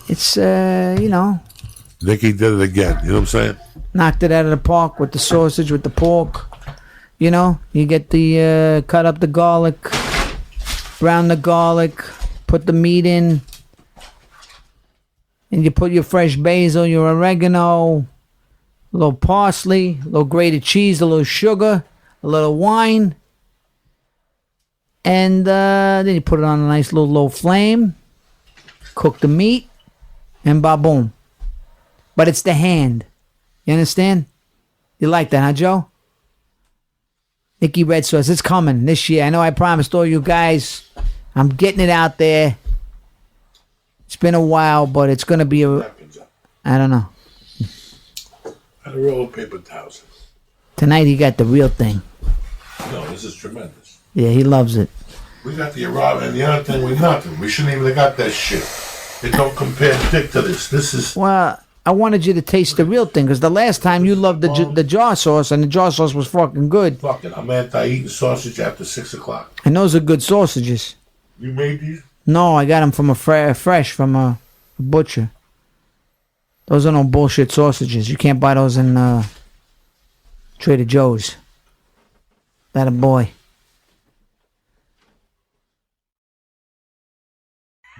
It's, Nikki did it again. You know what I'm saying? Knocked it out of the park with the sausage, with the pork. You get the, cut up the garlic, brown the garlic, put the meat in, and you put your fresh basil, your oregano, a little parsley, a little grated cheese, a little sugar, a little wine, and then you put it on a nice little low flame, cook the meat, and ba-boom. But it's the hand. You understand? You like that, huh, Joe? Nicky Red Sauce, it's coming this year. I know I promised all you guys. I'm getting it out there. It's been a while, but it's going to be I don't know. And a roll of paper towels. Tonight he got the real thing. No, this is tremendous. Yeah, he loves it. We got the Arabian and the other thing with nothing. We shouldn't even have got that shit. It don't compare dick to this. This is... Well, I wanted you to taste the real thing, because the last time you loved the jar sauce, and the jar sauce was fucking good. Fuck it. I'm anti-eating sausage after 6 o'clock. And those are good sausages. You made these? No, I got them from fresh from a butcher. Those are no bullshit sausages. You can't buy those in Trader Joe's. That a boy.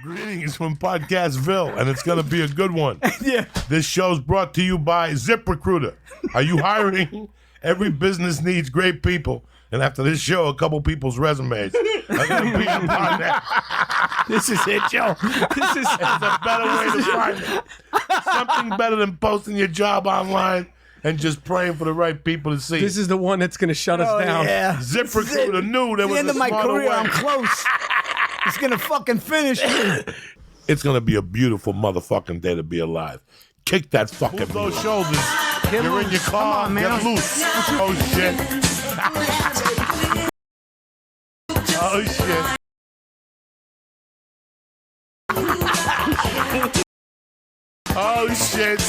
Greetings from Podcastville, and it's going to be a good one. Yeah. This show's brought to you by ZipRecruiter. Are you hiring? Every business needs great people. And after this show, a couple people's resumes are going to be on that. This is it, Joe. This is a better way to find it. Something better than posting your job online and just praying for the right people to see. This is the one that's going to shut us down. Yeah. ZipRecruiter knew there was the end a of my smarter career. way. I'm close. It's going to fucking finish me. It's going to be a beautiful motherfucking day to be alive. Kick that fucking move those shoulders. You're in your car. Come on, man. Get loose. Oh, shit. Oh, shit. Oh, shit.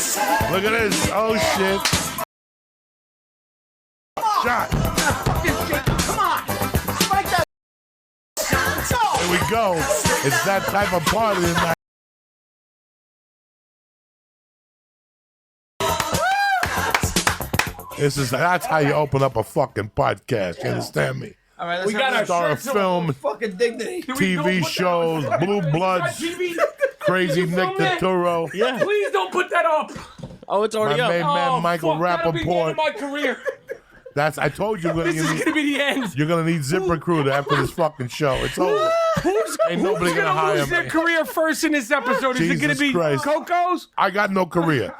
Look at this. Oh, shit. Shot. Come on. Spike that. Here we go. It's that type of party tonight. That's how you open up a fucking podcast. You understand me? All right, We got our Star of shirts film, fucking dignity. TV shows, Blue Bloods, Crazy Nick Turturro. Yeah. Please don't put that up. Oh, it's My already main up. man Michael Fuck, that'll be the end Rappaport. of my career. I told you This is going to be the end. you're gonna need ZipRecruiter after this fucking show. It's over. Ain't nobody gonna hire lose their me. career first in this episode? Is it going to Jesus be Christ. Coco's? I got no career.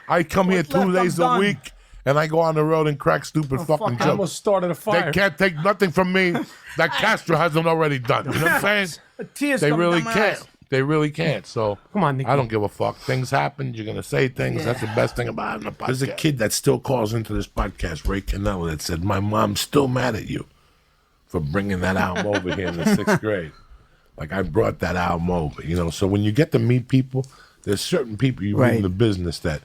I come here 2 days a done. week and I go on the road and crack stupid fucking I jokes. almost started a fire. They can't take nothing from me that Castro hasn't already done. You know what I'm saying? Tears They coming really down my can't. eyes. They really can't. So Come on, Nicky. I don't give a fuck. Things happen. You're gonna say things. That's the best thing about having a podcast. There's a kid that still calls into this podcast, Ray Canella, that said, "My mom's still mad at you for bringing that album over here in the 6th grade." Like, I brought that album over, you know. So when you get to meet people, there's certain people you meet in the business that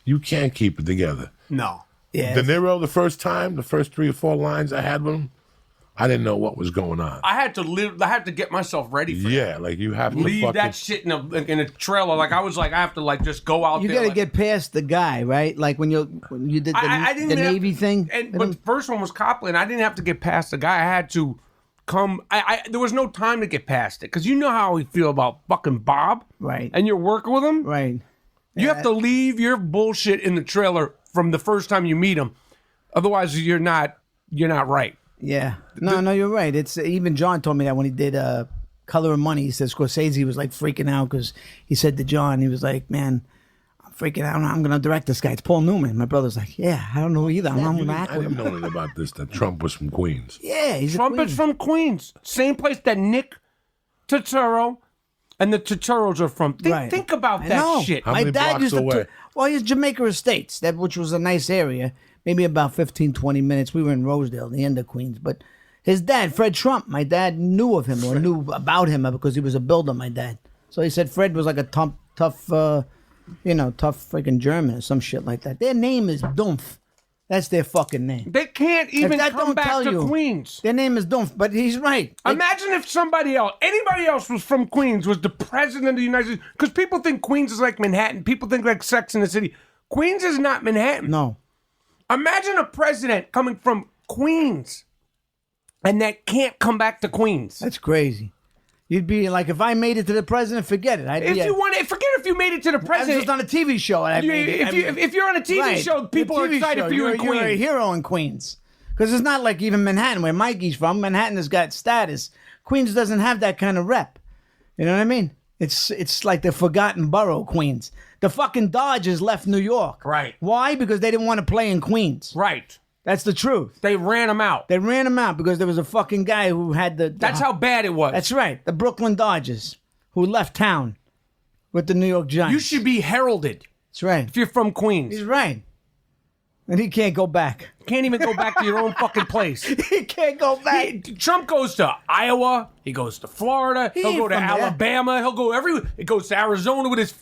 you can't keep it together. No. Yeah. De Niro, the first 3 or 4 lines I had with him, I didn't know what was going on. I had to get myself ready for that. Like, you have to Leave that shit in a trailer. Like, I was like, I have to like just go out You there. got to like, get past the guy, right? Like when you did the Navy thing. But the first one was Copland. I didn't have to get past the guy. I had to come. There was no time to get past it because you know how we feel about fucking Bob, Right. And you're working with him, Right. You have to leave your bullshit in the trailer from the first time you meet him. Otherwise, you're not right. Yeah. No, you're right. It's even John told me that when he did Color of Money. He said Scorsese was like freaking out because he said to John, he was like, "Man, I'm freaking out. I'm going to direct this guy. It's Paul Newman." My brother's like, "Yeah, I don't know either. I'm going to act I with didn't him." know anything about this, that Trump was from Queens. Yeah, he's Trump is from Queens, same place that Nick Turturro and the Turturros are from. Think about that shit. How many blocks away? Well, he's Jamaica Estates, which was a nice area. Maybe about 15, 20 minutes. We were in Rosedale, the end of Queens. But his dad, Fred Trump, my dad knew of him or knew about him because he was a builder, my dad. So he said Fred was like a tough freaking German or some shit like that. Their name is Dumpf. That's their fucking name. They can't even that come don't back tell to you, Queens. Their name is Dumpf, but he's right. Imagine if anybody else was from Queens, was the president of the United States. Because people think Queens is like Manhattan. People think like Sex in the City. Queens is not Manhattan. No. Imagine a president coming from Queens and that can't come back to Queens. That's crazy. You'd be like, if I made it to the president, forget it. Forget if you made it to the I was president. just on a TV show. And If you're on a TV show, people are excited for you in Queens. You're a hero in Queens. Because it's not like even Manhattan, where Mikey's from. Manhattan has got status. Queens doesn't have that kind of rep. You know what I mean? It's like the forgotten borough, Queens. The fucking Dodgers left New York. Right. Why? Because they didn't want to play in Queens. Right. That's the truth. They ran them out. They ran him out because there was a fucking guy who had That's how bad it was. That's right. The Brooklyn Dodgers, who left town with the New York Giants. You should be heralded That's right. if you're from Queens. He's right. And he can't go back. Can't even go back to your own fucking place. He can't go back. Trump goes to Iowa. He goes to Florida. He'll ain't go to from there. Alabama. He'll go everywhere. He goes to Arizona with his.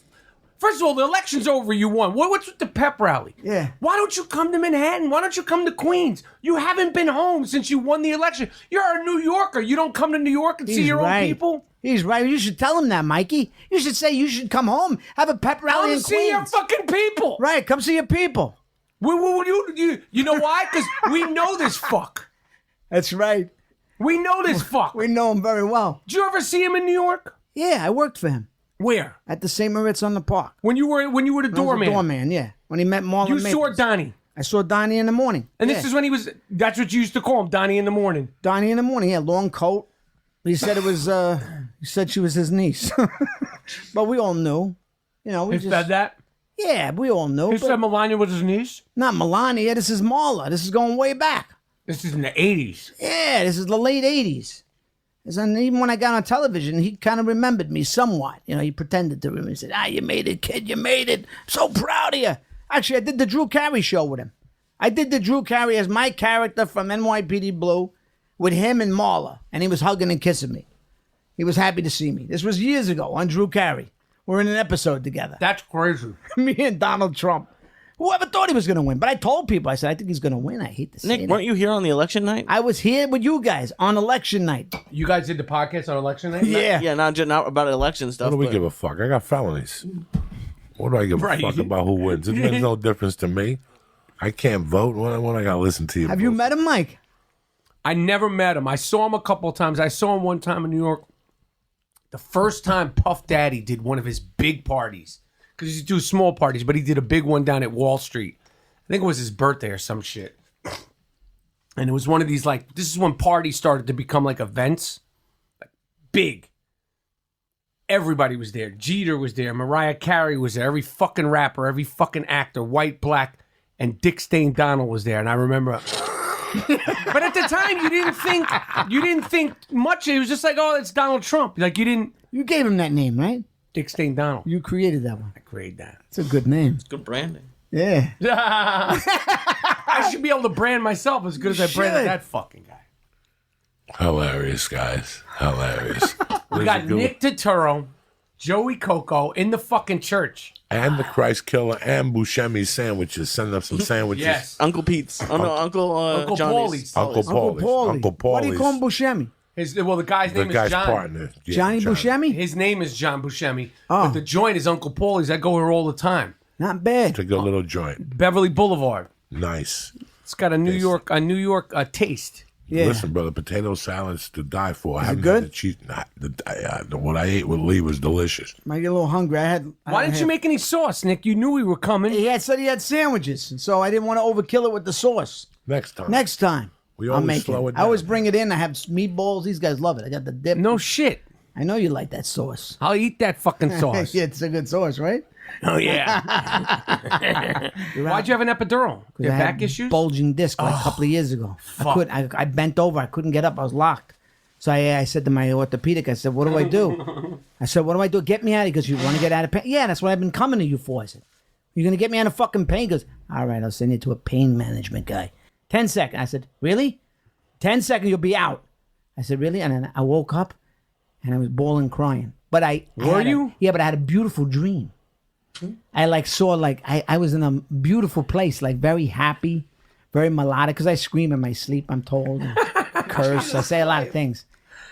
First of all, the election's over. You won. What's with the pep rally? Yeah. Why don't you come to Manhattan? Why don't you come to Queens? You haven't been home since you won the election. You're a New Yorker. You don't come to New York and see your own people. He's right. You should tell him that, Mikey. You should say you should come home, have a pep rally Come in see Queens. your fucking people. Right. Come see your people. You know why? Because we know this fuck. That's right. We know this fuck. We know him very well. Did you ever see him in New York? Yeah, I worked for him Where? at the St. Moritz on the Park. When you were the I was a doorman. doorman, yeah. When he met Marlon You Maples. saw Donnie. I saw Donnie in the morning. And Yeah. this is when he was, that's what you used to call him, Donnie in the morning. Donnie in the morning, yeah, long coat. He said it was, he said she was his niece. But we all knew. You know, we He said that? Yeah, we all knew. He but said Melania was his niece? not Melania, this is Marla. This is going way back. This is in the 80s. Yeah, this is the late 80s. And even when I got on television, he kind of remembered me somewhat. You know, he pretended to remember. He said, you made it, kid, you made it. So proud of you. Actually, I did the Drew Carey show with him. I did the Drew Carey as my character from NYPD Blue with him and Marla. And he was hugging and kissing me. He was happy to see me. This was years ago on Drew Carey. We're in an episode together. That's crazy. Me and Donald Trump. Whoever thought he was going to win? But I told people, I said, I think he's going to win. I hate to say Nick, that. weren't you here on the election night? I was here with you guys on election night. You guys did the podcast on election night? Yeah. Yeah, not about election stuff. What do we but- give a fuck? I got felonies. What do I give a fuck about who wins? It makes no difference to me. I can't vote. What I got to listen to you? Have you met him, Mike? I never met him. I saw him a couple of times. I saw him one time in New York. The first time Puff Daddy did one of his big parties. Because he used to do small parties, but he did a big one down at Wall Street. I think it was his birthday or some shit. And it was one of these, like, this is when parties started to become like events. Like, big. Everybody was there. Jeter was there. Mariah Carey was there. Every fucking rapper, every fucking actor, white, black, and Dick Stain Donald was there. And I remember... But at the time, you didn't think much. It was just like, oh, it's Donald Trump. Like, you didn't... You gave him that name, right? Dick Stain Donald. You created that one. I created that. It's a good name. Good branding. Yeah. I should be able to brand myself as good as I branded that fucking guy. Hilarious, guys. Hilarious. We got Nick Turturro, Joey Coco in the fucking church. And the Christ Killer and Buscemi's sandwiches. Send up some sandwiches. Yes. Uncle Pete's. Oh, no, Uncle Paulie's. Johnny's. Uncle Paulie's. Uncle Paulie's. What do you call him, Buscemi? The guy's The name guy's is John. partner. Yeah, Johnny John. Buscemi? His name is John Buscemi. Oh. But the joint is Uncle Paulie's. I go here all the time. Not bad. It's a good little joint. Beverly Boulevard. Nice. It's got a New York taste. Yeah. Listen, brother, potato salads to die for. I haven't good? had the cheese. What I ate with Lee was delicious. Might get a little hungry. Why didn't you make any sauce, Nick? You knew we were coming. He said he had sandwiches, and so I didn't want to overkill it with the sauce. Next time. Next time. We I'll always make slow it I always down. bring it in. I have meatballs. These guys love it. I got the dip. No shit. I know you like that sauce. I'll eat that fucking sauce. Yeah, it's a good sauce, right? Oh, yeah. Why'd you have an epidural? Your I back had issues? bulging disc like a couple of years ago. I bent over. I couldn't get up. I was locked. So I said to my orthopedic, I said, what do I do? I said, what do I do? Get me out of here because you want to get out of pain. Yeah, that's what I've been coming to you for. I said, you're going to get me out of fucking pain? He goes, all right, I'll send you to a pain management guy. 10 seconds. I said, really? 10 seconds, you'll be out. I said, really? And then I woke up and I was bawling, crying. But Were you? Yeah, but I had a beautiful dream. I I was in a beautiful place, like very happy, very melodic. Because I scream in my sleep, I'm told, and curse. I say a lot of things.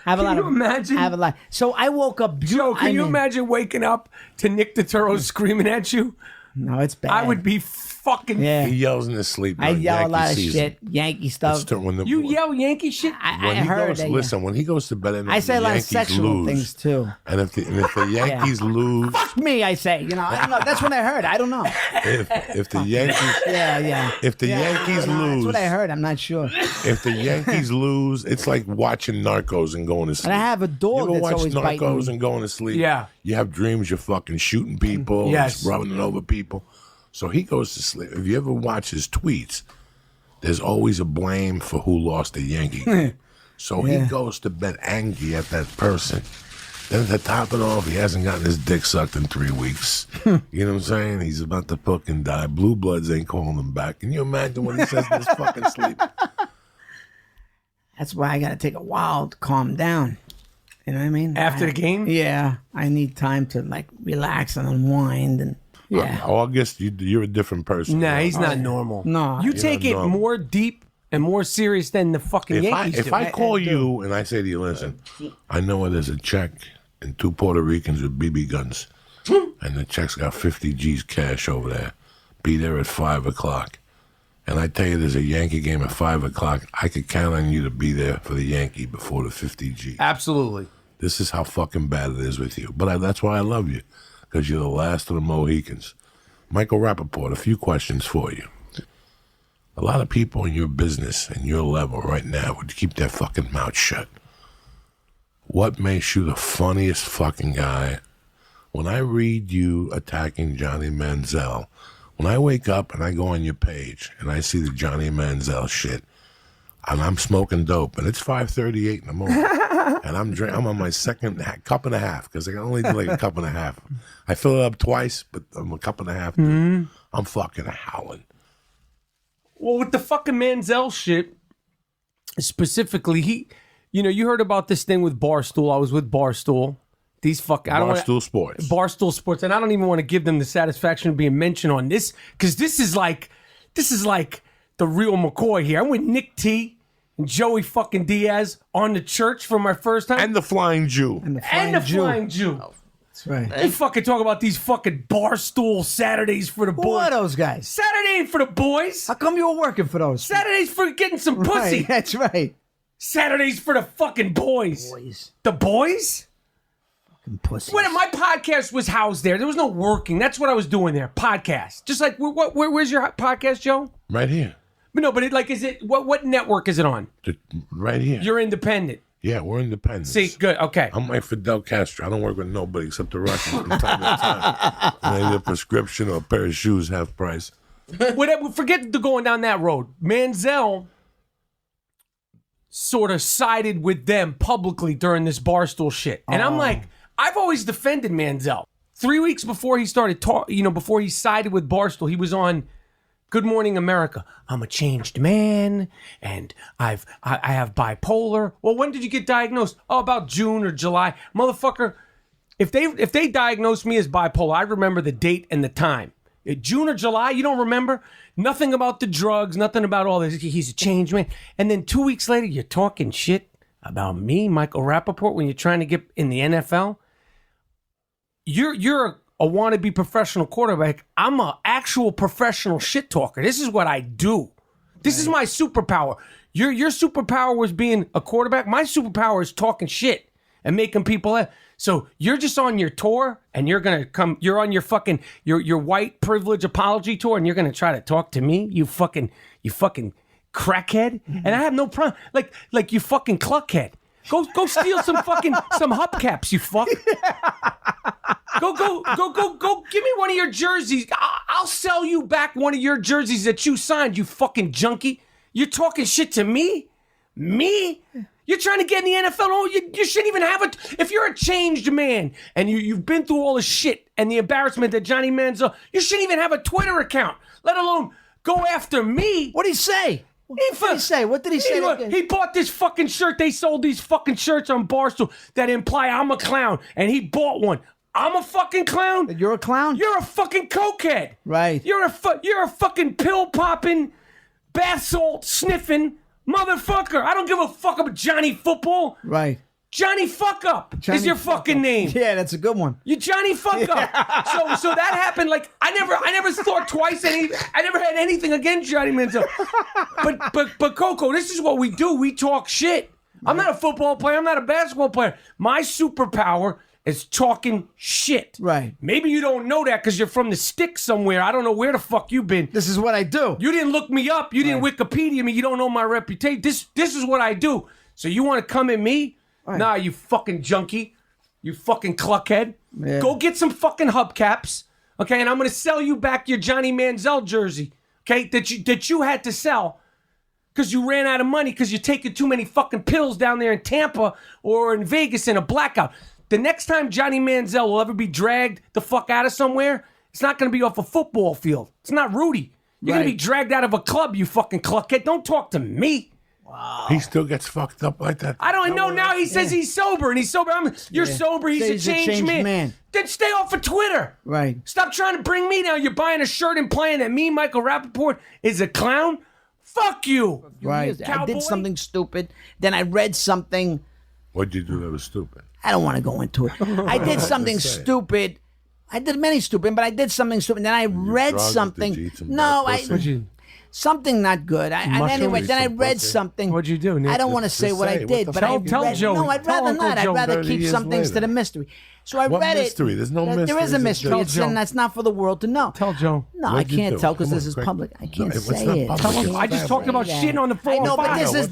I have a lot Can you imagine? I have a lot. So I woke up. Joe, can you imagine waking up to Nick Turturro screaming at you? No, it's bad. I would be fucking... Yeah. He yells in his sleep. I during yell a Yankee lot of season. shit, Yankee stuff. You yell Yankee shit? I heard that. Listen, when he goes to bed, and I say a the lot of Yankees sexual lose, things too. And if the Yankees lose, Fuck me, I say. You know, I don't know. That's what I heard. I don't know. if the Yankees, Yeah. if the Yankees lose, That's what I heard. I'm not sure. if the Yankees lose, it's like watching Narcos and going to sleep. And I have a dog You ever that's watch always biting Narcos me. and going to sleep? Yeah. You have dreams you're fucking shooting people, Yes. and rubbing over people. So he goes to sleep. If you ever watch his tweets, there's always a blame for who lost the Yankee game. So he goes to bed angry at that person. Then to top it off, he hasn't gotten his dick sucked in 3 weeks. You know what I'm saying? He's about to fucking die. Blue Bloods ain't calling him back. Can you imagine what he says in his fucking sleep? That's why I got to take a while to calm down. You know what I mean? After the game? Yeah, I need time to like relax and unwind and yeah. Oh, I guess you're a different person. Nah, he's not normal. No, You you're take not it normal. more deep and more serious than the fucking Yankees If do. I call you and I say to you, listen, I know where there's a check and 2 Puerto Ricans with BB guns, and the check's got 50 G's cash over there. Be there at 5 o'clock. And I tell you there's a Yankee game at 5 o'clock, I could count on you to be there for the Yankee before the 50 G. Absolutely. This is how fucking bad it is with you. But that's why I love you, because you're the last of the Mohicans. Michael Rappaport, a few questions for you. A lot of people in your business and your level right now would keep their fucking mouth shut. What makes you the funniest fucking guy? When I read you attacking Johnny Manziel, when I wake up and I go on your page and I see the Johnny Manziel shit, and I'm smoking dope, and it's 5:38 in the morning, and I'm on my second cup and a half, because I can only do like a cup and a half. I fill it up twice, but I'm a cup and a half. Dude. I'm fucking howling. Well, with the fucking Manziel shit, specifically, you heard about this thing with Barstool. I was with Barstool. These Barstool Sports. Barstool Sports, and I don't even want to give them the satisfaction of being mentioned on this, because this is like the real McCoy here. I'm with Nick T and Joey fucking Diaz on the church for my first time. And the Flying Jew. And the Flying Jew. That's right. They fucking talk about these fucking Barstool Saturdays for the Who boys. are those guys? Saturday ain't for the boys. How come you were working for those? Saturday's for getting some pussy. Right, that's right. Saturdays for the fucking boys. The boys? Fucking pussies. When my podcast was housed there was no working. That's what I was doing there. Podcast. Just like, where's your podcast, Joe? Right here. But no, what network is it on? Right here. You're independent. Yeah, we're independent. See, good, okay. I'm like Fidel Castro. I don't work with nobody except the Russians from time to time. And I need a prescription or a pair of shoes half price. Forget going down that road. Manziel sort of sided with them publicly during this Barstool shit. And I'm like, I've always defended Manziel. 3 weeks before he started before he sided with Barstool, he was on Good Morning America. I'm a changed man, and I have bipolar. Well, when did you get diagnosed? Oh, about June or July. Motherfucker, if they diagnosed me as bipolar, I remember the date and the time. June or July, you don't remember? Nothing about the drugs, nothing about all this. He's a changed man. And then 2 weeks later, you're talking shit about me, Michael Rappaport, when you're trying to get in the NFL. You're a wannabe professional quarterback. I'm an actual professional shit talker. This is what I do. This is my superpower. Your superpower was being a quarterback. My superpower is talking shit and making people laugh. So you're just on your tour and you're on your fucking your white privilege apology tour and you're gonna try to talk to me, you fucking crackhead. And I have no problem. Like you fucking cluckhead. Go steal some hubcaps, you fuck. Go give me one of your jerseys. I'll sell you back one of your jerseys that you signed, you fucking junkie. You're talking shit to me? Me? You're trying to get in the NFL. Oh, you shouldn't even have it. If you're a changed man and you've been through all the shit and the embarrassment that Johnny Manziel, you shouldn't even have a Twitter account, let alone go after me. What did he say? What did he say? What did he say? He bought this fucking shirt. They sold these fucking shirts on Barstool that imply I'm a clown, and he bought one. I'm a fucking clown. You're a clown? You're a fucking cokehead. Right. You're a fucking pill popping, bath salt sniffing motherfucker. I don't give a fuck about Johnny Football. Right. Johnny Fuck Up is your fucking name. Yeah, that's a good one. You Johnny Fuck Up. So that happened. Like I never thought twice. I never had anything against Johnny Manziel. But Coco, this is what we do. We talk shit. I'm not a football player. I'm not a basketball player. My superpower is talking shit. Right. Maybe you don't know that because you're from the sticks somewhere. I don't know where the fuck you've been. This is what I do. You didn't look me up. You didn't Wikipedia me. You don't know my reputation. This is what I do. So you want to come at me? Right. Nah, you fucking junkie. You fucking cluckhead. Yeah. Go get some fucking hubcaps. Okay, and I'm going to sell you back your Johnny Manziel jersey. Okay, that you had to sell because you ran out of money because you're taking too many fucking pills down there in Tampa or in Vegas in a blackout. The next time Johnny Manziel will ever be dragged the fuck out of somewhere, it's not going to be off a football field. It's not Rudy. You're going to be dragged out of a club, you fucking cluckhead. Don't talk to me. Wow. He still gets fucked up like that. I don't know. Now he says he's sober, and he's sober. You're sober. He's a changed man. Then stay off of Twitter. Right. Stop trying to bring me down. You're buying a shirt and playing that me, Michael Rappaport, is a clown. Fuck you. Right. Cowboy. I did something stupid. Then I read something. What'd you do that was stupid? I don't want to go into it. I did something stupid. I did many stupid, but I did something stupid. Then I read something. No, something not good. Anyway, then I read something. What'd you do, Nick? I don't want to say what I did, but I read. Joey. No, I'd rather not. I'd rather keep some things to the mystery. So I read it. Mystery? There's no mystery. There is a mystery. That's not for the world to know. Tell Joe. No, I can't tell because this is public. I can't say it. I just talked about shitting on the 405. I know, but this is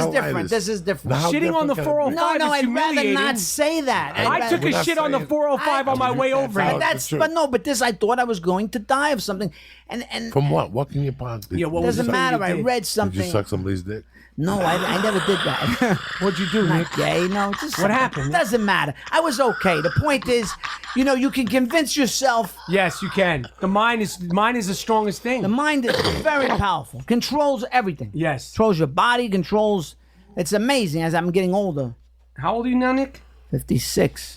different. This is different. Shitting on the 405 No, is I'd rather humiliating. not say that. I took a shit on the 405 on my way over here. But this I thought I was going to die of something. And from what? What can you possibly? Yeah, doesn't matter. I read something. Did you suck somebody's dick? No, I never did that. What'd you do, Nick? Not gay, no. Just what happened? Doesn't matter. I was okay. The point is, you can convince yourself. Yes, you can. The mind is the strongest thing. The mind is very powerful. Controls everything. Yes. Controls your body, controls. It's amazing as I'm getting older. How old are you now, Nick? 56.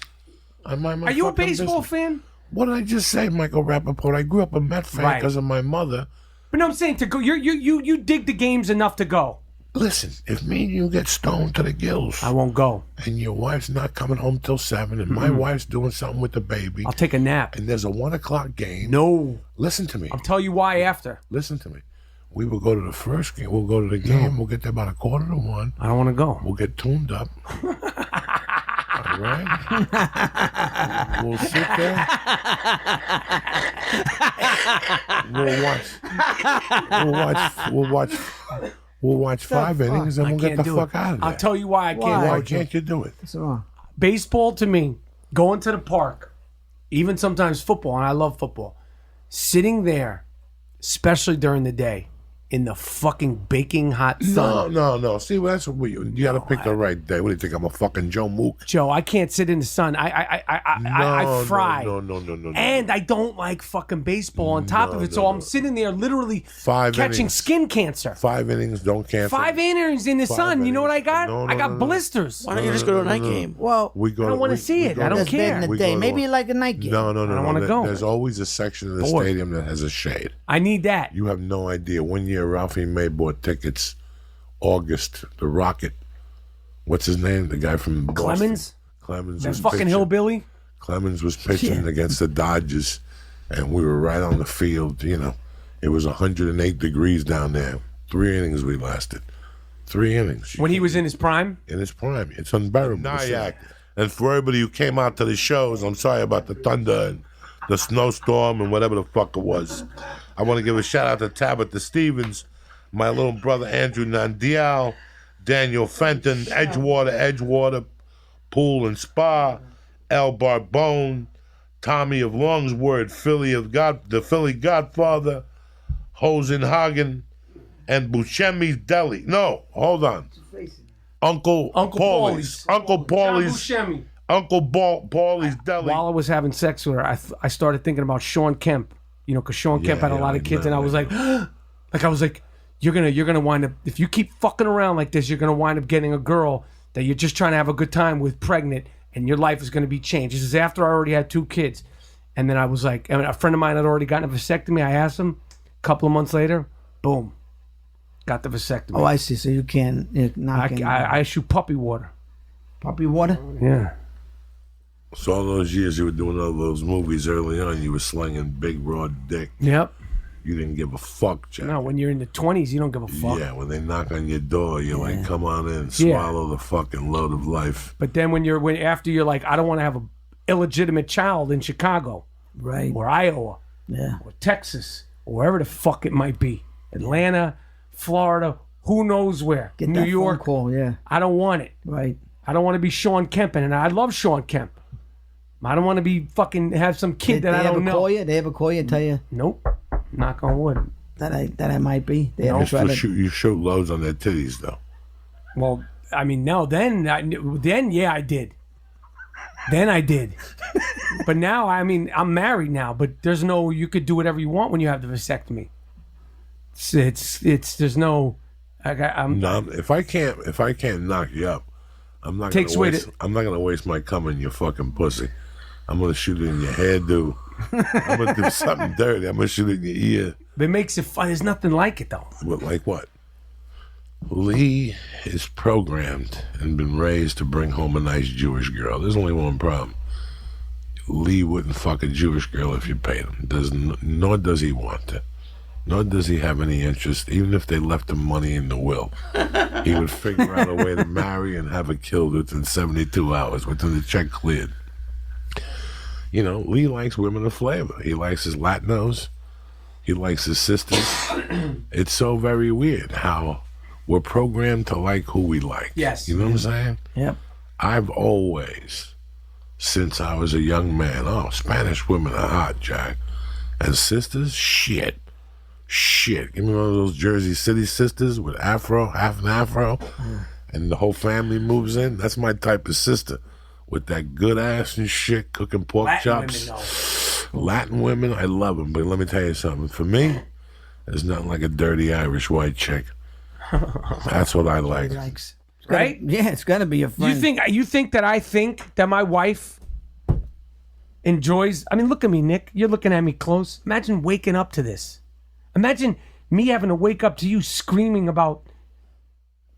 Are you a baseball fan? What did I just say, Michael Rappaport? I grew up a Met fan because of my mother. But no, I'm saying to go. You dig the games enough to go. Listen, if me and you get stoned to the gills, I won't go. And your wife's not coming home till 7, and my wife's doing something with the baby. I'll take a nap. And there's a 1:00 game. No. Listen to me. I'll tell you why after. Listen to me. We will go to the first game. We'll go to the game. We'll get there about 1:45. I don't want to go. We'll get tuned up. All right. We'll sit there. We'll watch 5 innings and we'll get the fuck out of there. I'll tell you why I can't. Why can't you do it? What's wrong? Baseball to me, going to the park, even sometimes football, and I love football, sitting there, especially during the day, in the fucking baking hot sun. No. See, that's what you got to pick the right day. What do you think? I'm a fucking Joe Mook? Joe, I can't sit in the sun. I fry. No. And I don't like fucking baseball on top of it. So I'm sitting there literally 5 catching innings. skin cancer. 5 innings, don't cancel. 5 innings in the sun. You know what I got? I got blisters. Why don't you just go to a night game? Well, We go I don't want to see it. I don't that's bad care. in the We day. go to Maybe a- like a night game. No. I don't wanna go. There's always a section of the stadium that has a shade. I need that. You have no idea. One year, Ralphie May bought tickets. August, the Rocket. What's his name? The guy from Boston. Clemens? Clemens That was fucking pitching. hillbilly? Clemens was pitching against the Dodgers, and we were right on the field. You know, it was 108 degrees down there. 3 innings we lasted. 3 innings. When he was in his prime? In his prime. It's unbearable. Nyack. And for everybody who came out to the shows, I'm sorry about the thunder and the snowstorm and whatever the fuck it was. I want to give a shout out to Tabitha Stevens, my little brother Andrew Nandial, Daniel Fenton, Edgewater Pool and Spa, El Barbone, Tommy of Longsword, the Philly Godfather, Hosenhagen, and Buscemi's Deli. No, hold on. Uncle Paulie's. Uncle Paulie's. John Buscemi. Uncle Paulie's Deli. While I was having sex with her, I started thinking about Sean Kemp. You know, because Sean Kemp had a lot of kids, and I was like, you're gonna wind up, if you keep fucking around like this, you're gonna wind up getting a girl that you're just trying to have a good time with, pregnant, and your life is gonna be changed. This is after I already had 2 kids, and then I was like, a friend of mine had already gotten a vasectomy. I asked him. A couple of months later, boom, got the vasectomy. Oh, I see. So you can knock in I shoot puppy water. puppy water. Yeah. So all those years you were doing all those movies early on, you were slinging big broad dick. Yep. You didn't give a fuck, Jack. No, when you're in the 20s, you don't give a fuck. Yeah, when they knock on your door, you're like, come on in, swallow the fucking load of life. But then after you're like, I don't want to have a illegitimate child in Chicago, Right. or Iowa, Yeah. or Texas, or wherever the fuck it might be, Atlanta, Florida, who knows where, Get New that York. phone call. Yeah. I don't want it. Right. I don't want to be Sean Kemp, and I love Sean Kemp. I don't want to be fucking have some kid that I don't know. They ever call you and tell you Nope. Knock on wood. that I might be? They ever try to You shoot loads on their titties, though. Well, I mean, no. Then yeah, I did. Then I did. But now, I mean, I'm married now. But there's no. You could do whatever you want when you have the vasectomy. It's there's no. I'm No, if I can't knock you up, I'm not Takes gonna away waste. I'm not gonna waste my cum in your fucking pussy. I'm gonna shoot it in your hairdo. I'm gonna do something dirty. I'm gonna shoot it in your ear. It makes it fun. There's nothing like it though. But like what? Lee is programmed and been raised to bring home a nice Jewish girl. There's only one problem. Lee wouldn't fuck a Jewish girl if you paid him. Nor does he want to. Nor does he have any interest, even if they left him money in the will. He would figure out a way to marry and have her killed within 72 hours, within the check cleared. You know, Lee likes women of flavor. He likes his Latinos. He likes his sisters. It's so very weird how we're programmed to like who we like. Yes. You know what I'm saying? Yep. I've always, since I was a young man, Spanish women are hot, Jack. And sisters, shit. Give me one of those Jersey City sisters with afro, half an afro, and the whole family moves in. That's my type of sister. With that good ass and shit, cooking pork chops. Latin women, I love them. But let me tell you something. For me, there's nothing like a dirty Irish white chick. That's what I like. Likes. Right? It's gotta be your friend. You think that I think that my wife enjoys? I mean, look at me, Nick. You're looking at me close. Imagine waking up to this. Imagine me having to wake up to you screaming about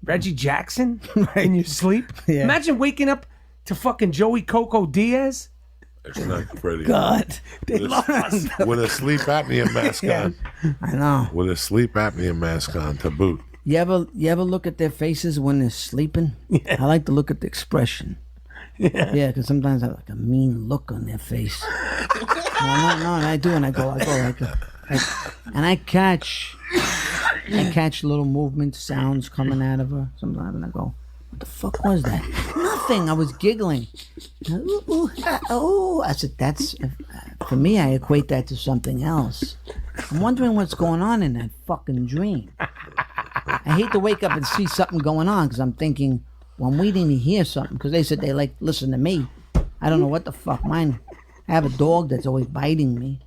Reggie Jackson in your sleep. Yeah. Imagine waking up to fucking Joey Coco Diaz. It's not pretty. God. They love us. With a sleep apnea mask on. I know. With a sleep apnea mask on to boot. You ever look at their faces when they're sleeping? Yeah. I like to look at the expression. Yeah, because sometimes I have like a mean look on their face. No, and I do, and I go like, and I catch little movements, sounds coming out of her sometimes, and I go, What the fuck was that? Nothing. I was giggling. Oh, I said, that's, for me, I equate that to something else. I'm wondering what's going on in that fucking dream. I hate to wake up and see something going on because I'm thinking, well, I'm waiting to hear something because they said they like listen to me. I don't know what the fuck. I have a dog that's always biting me.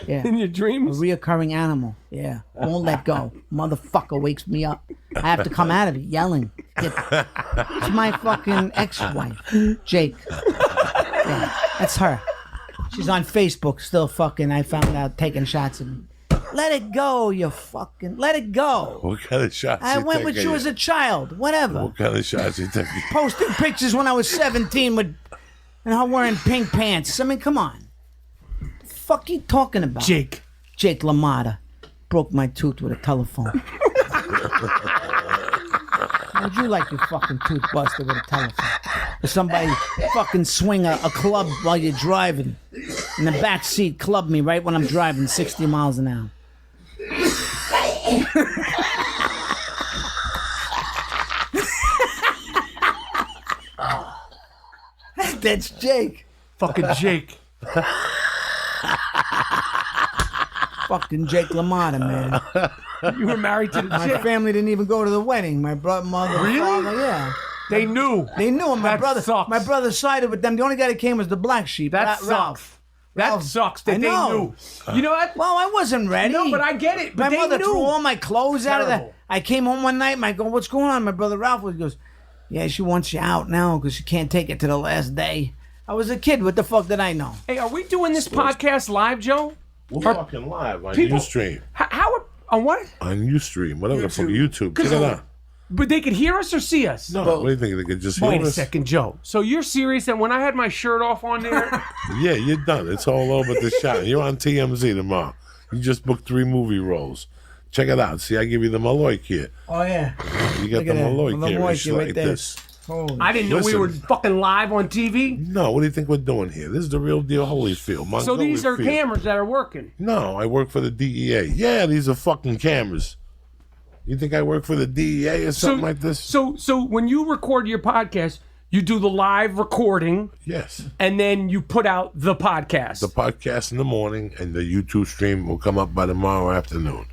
Yeah. In your dreams? A reoccurring animal. Yeah. Won't let go. Motherfucker wakes me up. I have to come out of it yelling. It's my fucking ex-wife, Jake. Yeah, that's her. She's on Facebook still fucking, I found out, taking shots at me. Let it go, you fucking, let it go. What kind of shots I you went with taking? you as a child, whatever. What kind of shots you taking? Posting pictures when I was 17 with, and her wearing pink pants. I mean, come on. The fuck you talking about? Jake LaMotta broke my tooth with a telephone. How'd you like your fucking tooth busted with a telephone? Or somebody fucking swing a club while you're driving. In the back seat, club me right when I'm driving 60 miles an hour. That's Jake. fucking Jake. Fucking Jake LaMotta, man. You were married to the My chick. family didn't even go to the wedding. My brother, mother, father, yeah. They knew. They knew him. My That brother, sucks. my brother sided with them. The only guy that came was the black sheep. That sucks. Ralph. That Ralph. sucks I that they know. knew. You know what? Well, I wasn't ready. No, but I get it. But My they mother knew. threw all my clothes out of Terrible. that. I came home one night. I go, what's going on? My brother Ralph goes, yeah, she wants you out now because she can't take it to the last day. I was a kid. What the fuck did I know? Hey, are we doing this podcast live, Joe? We're fucking live on people- Ustream. How on what? On Ustream, whatever the fuck, YouTube. Check it out. But they could hear us or see us? No, what do you think? They could just Wait hear a us? second, Joe. So you're serious that when I had my shirt off on there, Yeah, you're done. It's all over the shot. You're on TMZ tomorrow. You just booked 3 movie roles. Check it out. See, I give you the Malloy kit. Oh, yeah. You got Look the at that. Malloy kit. Malloy It's kit right like there. this. Holy I didn't know we Listen. were fucking live on TV. No, what do you think we're doing here? This is the real deal Holyfield. So these are Montgomery Field. cameras that are working. No, I work for the DEA. Yeah, these are fucking cameras. You think I work for the DEA or something like this? So when you record your podcast, you do the live recording Yes. and then you put out the podcast. The podcast in the morning and the YouTube stream will come up by tomorrow afternoon.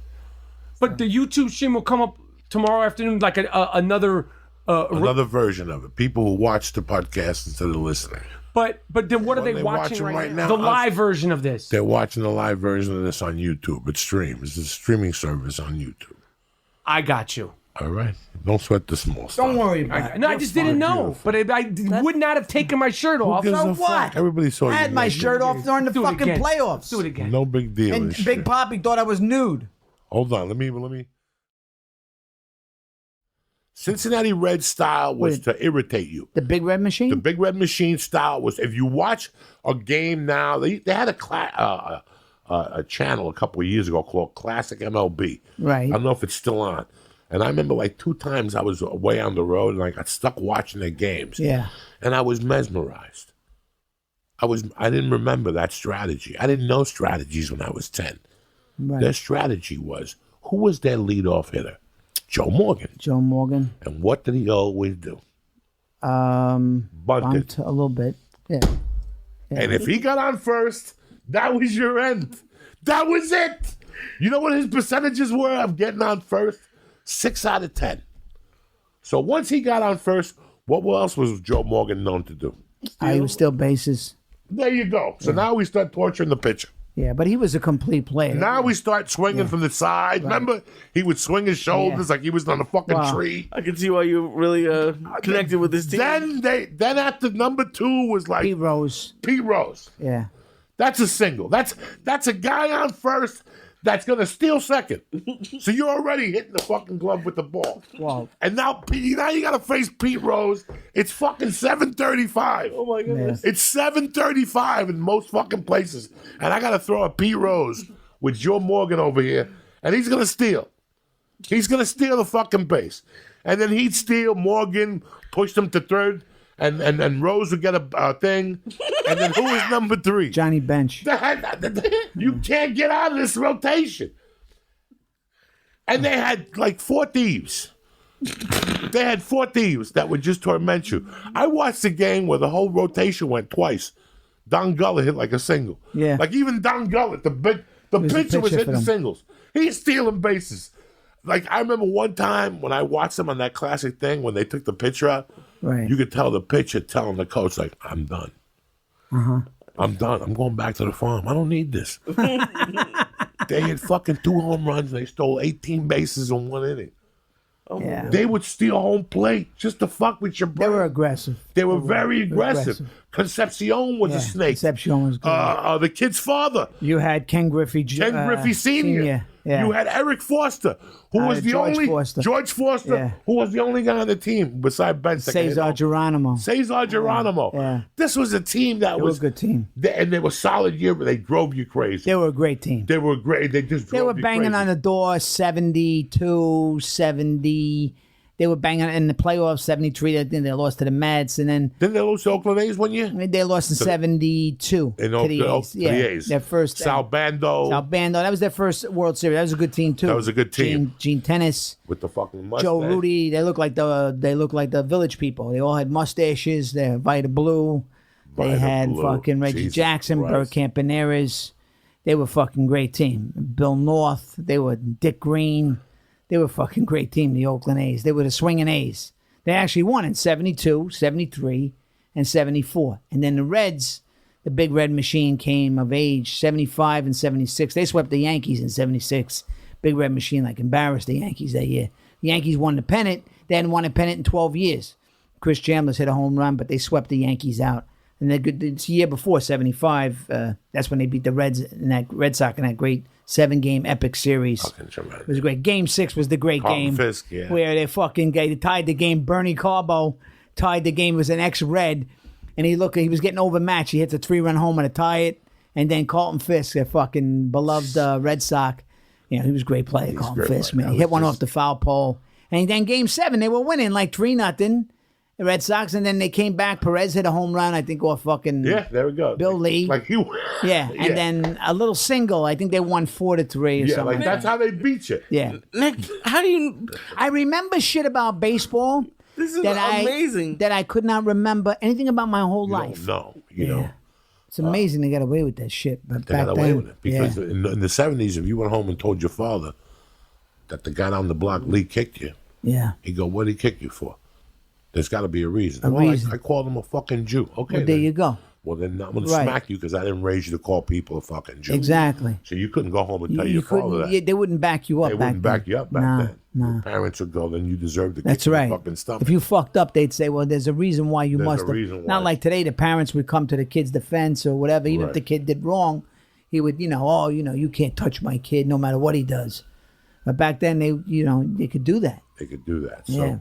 But the YouTube stream will come up tomorrow afternoon, like another. Another version of it. People who watch the podcast instead of listening. But then what are they they're watching watching right right now? now, The us- live version of this. They're watching the live version of this on YouTube. It streams. It's a streaming service on YouTube. I got you. All right? Don't sweat the small stuff. Don't worry about it. No, I just didn't know. But I would not have taken my shirt off. gives So a fuck? what? Everybody saw I you. had my shirt off during the Do it fucking again. playoffs. Do it again. No big deal. And and shit. Big Poppy thought I was nude. Hold on. Let me. Cincinnati Red style was Wait. to irritate you. The Big Red Machine? The Big Red Machine style was, if you watch a game now, they had a channel a couple of years ago called Classic MLB. Right. I don't know if it's still on. And I remember like 2 times I was away on the road and I got stuck watching their games. Yeah. And I was mesmerized. I didn't remember that strategy. I didn't know strategies when I was 10. Right. Their strategy was, who was their leadoff hitter? Joe Morgan. Joe Morgan. And what did he always do? Bumped Bunted. a little bit. Yeah. And if he got on first, that was your end. That was it. You know what his percentages were of getting on first? 6 out of 10. So once he got on first, what else was Joe Morgan known to do? He was still bases. There you go. So now we start torturing the pitcher. Yeah, but he was a complete player. Now we start swinging from the side. Remember, he would swing his shoulders like he was on a fucking Wow. tree. I can see why you really connected with this team. Then after number 2 was like Pete Rose. Pete Rose. Yeah. That's a single. That's a guy on first that's gonna steal second. So you're already hitting the fucking glove with the ball. Wow. And now you gotta face Pete Rose. It's fucking 7:35. Oh my goodness. It's 7:35 in most fucking places. And I gotta throw a Pete Rose with Joe Morgan over here, and he's gonna steal. He's gonna steal the fucking base. And then he'd steal, Morgan pushed him to third, and Rose would get a thing. And then who is number 3? Johnny Bench. You can't get out of this rotation. And they had like 4 thieves. They had 4 teams that would just torment you. I watched the game where the whole rotation went twice. Don Gullett hit like a single. Yeah. Like even Don Gullett, the pitcher was hitting singles. He's stealing bases. Like I remember one time when I watched them on that classic thing when they took the pitcher out. Right. You could tell the pitcher telling the coach like, "I'm done. I'm done. I'm going back to the farm. I don't need this." They had fucking 2 home runs. And they stole 18 bases in 1 inning. Yeah. They would steal home plate just to fuck with your They brain. were aggressive. They were very aggressive. Concepcion was a snake. Concepcion was good. The kid's father, You had Ken Griffey. Ken Griffey Sr. Yeah. You had Eric Foster, who was the George only Foster. George Foster, Yeah. who was the only guy on the team besides Ben. Cesar Geronimo. Cesar Geronimo. Yeah. This was a team that They were was a good team. and they were solid year, but they drove you crazy. They were a great team. They were great. They just They drove were you banging crazy. on the door 72, 70. They were banging in the playoffs 73. Then they lost to the Mets. And then Didn't they lose to Oakland A's one year? they lost in 72 In to the A's. to the A's. Their first. Salbando Salbando. That was their first World Series. That was a good team, too. That was a good team. Gene Tennis. with the fucking mustache. Joe Rudy, they look like the Village People. They all had mustaches. They're Vita Blue. They Vita had Blue. fucking Reggie Jesus Jackson, Bert Christ. Campaneris. They were fucking great team. Bill North. They were Dick Green. They were fucking great team, the Oakland A's. They were the swinging A's. They actually won in 72, 73, and 74. And then the Reds, the big red machine came of age, 75 and 76. They swept the Yankees in 76. Big red machine like embarrassed the Yankees that year. The Yankees won the pennant. They hadn't won a pennant in 12 years. Chris Chandler's hit a home run, but they swept the Yankees out. And it's the year before, 75, that's when they beat the Red Sox in that great 7-game epic series. It was great. Game 6 was the great Carlton game. Fisk, yeah. Where they tied the game. Bernie Carbo tied the game. It was an ex-Red. And he was getting overmatched. He hits a 3-run homer to tie it. And then Carlton Fisk, a fucking beloved Red Sox. You know, he was a great player, Carlton Fisk, man. He hit one off the foul pole. And then game 7, they were winning like 3-0. The Red Sox, and then they came back. Perez hit a home run, I think, off fucking there we go. Bill Lee. Like you. Yeah, and then a little single. I think they won 4-3 or Yeah, something. like that's how they beat you. Yeah. Nick, how do you? I remember shit about baseball This is that amazing. that I could not remember anything about my whole life. No, you know. It's amazing they got away with that shit. But They back got away then, with it. Because in the 70s, if you went home and told your father that the guy down the block, Lee, kicked you, yeah. he'd go, "What did he kick you for?" There's got to be a reason. A Well, reason. I called him a fucking Jew. Okay, Well, there then. you go. Well, then I'm going to Right. smack you because I didn't raise you to call people a fucking Jew. Exactly. So you couldn't go home and tell You your father couldn't. that. They wouldn't back you up. They back wouldn't back then. you up back Nah, then. nah. Your parents would go, then you deserve to That's kick right. in the fucking stomach. If you fucked up, they'd say, "Well, there's a reason why you There's must a have." reason why. Not like today, the parents would come to the kid's defense or whatever. Even if Right. the kid did wrong, he would, you can't touch my kid no matter what he does. But back then, they could do that. They could do that. So. Yeah.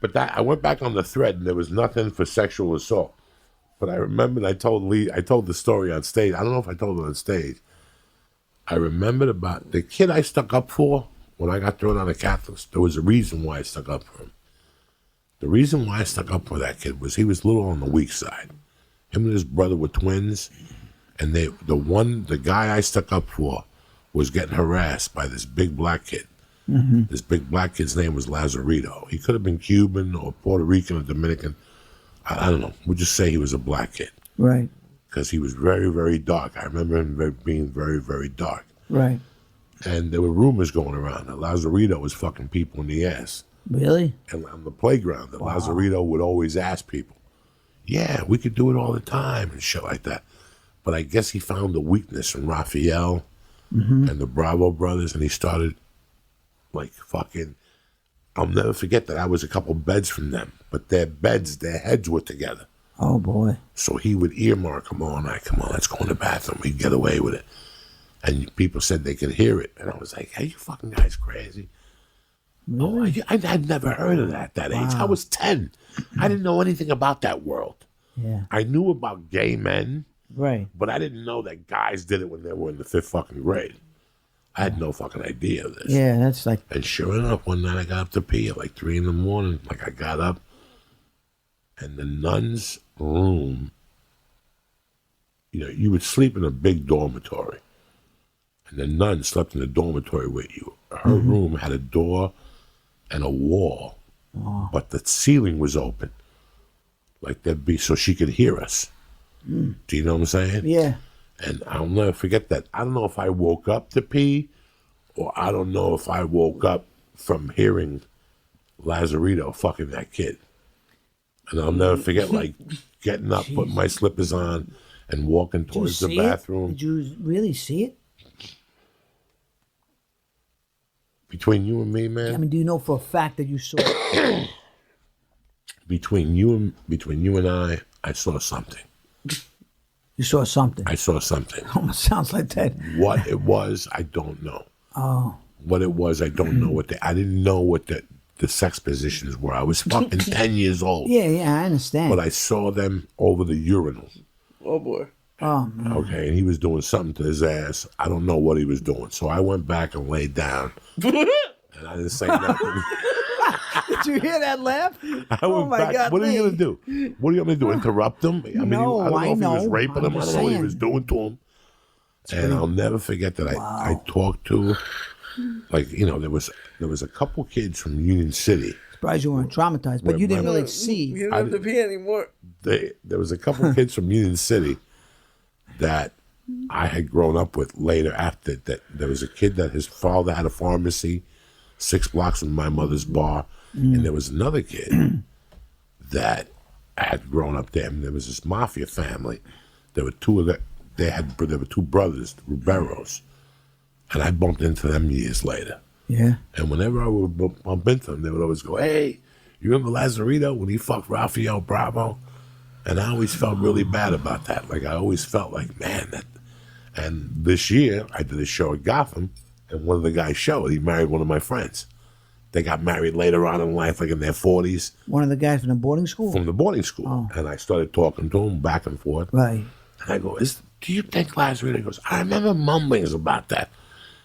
But I went back on the thread and there was nothing for sexual assault. But I remembered I told the story on stage. I don't know if I told it on stage. I remembered about the kid I stuck up for when I got thrown out of Catholics. There was a reason why I stuck up for him. The reason why I stuck up for that kid was he was a little on the weak side. Him and his brother were twins, and the guy I stuck up for was getting harassed by this big black kid. Mm-hmm. This big black kid's name was Lazarito. He could have been Cuban or Puerto Rican or Dominican. I don't know. We'll just say he was a black kid Right. because he was very, very dark. I remember him being very, very dark. Right. And there were rumors going around that Lazarito was fucking people in the ass. Really? And on the playground, that Lazarito would always ask people, "Yeah, we could do it all the time," and shit like that. But I guess he found a weakness in Raphael and the Bravo brothers, and he started like fucking. I'll never forget that I was a couple beds from them, but their heads were together. Oh boy. So he would earmark, come on, let's go in the bathroom. We'd get away with it. And people said they could hear it. And I was like, hey, you fucking guys crazy. Really? Oh, I had never heard of that at that age. I was 10. I didn't know anything about that world. Yeah. I knew about gay men, Right. but I didn't know that guys did it when they were in the 5th fucking grade. I had no fucking idea of this. Yeah, that's like. And sure enough, one night I got up to pee at like 3 a.m. Like I got up, and the nun's room, you would sleep in a big dormitory. And the nun slept in the dormitory with you. Her room had a door and a wall, but the ceiling was open. Like there'd be, so she could hear us. Do you know what I'm saying? Yeah. And I'll never forget that. I don't know if I woke up to pee, or I don't know if I woke up from hearing Lazarito fucking that kid. And I'll never forget, like, getting up, putting my slippers on, and walking towards the bathroom. Did you really see it? Between you and me, man. I mean, do you know for a fact that you saw it? Between you and I saw something. You saw something. I saw something. Almost sounds like that. What it was, I don't know. Oh. What it was, I don't know. I didn't know what the sex positions were. I was fucking 10 years old. Yeah, I understand. But I saw them over the urinal. Oh boy. Oh, man. Okay, and he was doing something to his ass. I don't know what he was doing. So I went back and laid down. And I didn't say nothing. Did you hear that laugh? I went back. God, what are you going to do? What are you going to do? Interrupt him? I mean, No, I don't know I if he was know. raping him. I don't know what he was doing to him. And I'll never forget that I talked to, like, you know, there was a couple kids from Union City. Surprised you weren't traumatized, but you didn't really see. You don't have to pee anymore. There was a couple kids from Union City that I had grown up with later after that. There was a kid that his father had a pharmacy 6 blocks from my mother's bar. And there was another kid that I had grown up there. And there was this mafia family. There were two of them. There were two brothers, Ribeiros. And I bumped into them years later. Yeah. And whenever I would bump into them, they would always go, "Hey, you remember Lazarito when he fucked Rafael Bravo?" And I always felt really bad about that. Like, I always felt like, man, that. And this year, I did a show at Gotham, and one of the guys showed. He married one of my friends. They got married later on in life, like in their 40s. One of the guys from the boarding school? From the boarding school. Oh. And I started talking to him back and forth. Right. And I go, do you think Lazarito? He goes, I remember mumblings about that.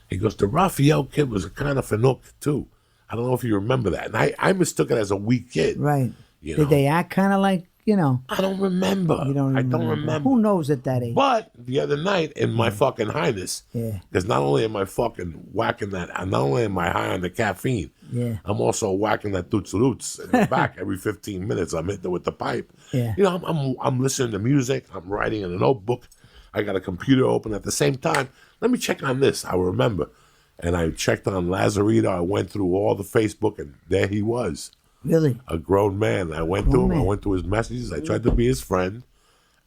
He goes, the Raphael kid was a kind of fanook, too. I don't know if you remember that. And I mistook it as a weak kid. Right. You Did know? they act kind of like, you know? I don't remember. You don't remember. I don't remember. Who knows at that age? But the other night, in my fucking highness, because not only am I fucking whacking that, not only am I high on the caffeine, I'm also whacking that toots in the back every 15 minutes. I'm hitting it with the pipe. Yeah. You know, I'm listening to music. I'm writing in a notebook. I got a computer open at the same time. Let me check on this. I remember. And I checked on Lazarito. I went through all the Facebook, and there he was. Really? A grown man. I went to him. I went to his messages. I tried to be his friend.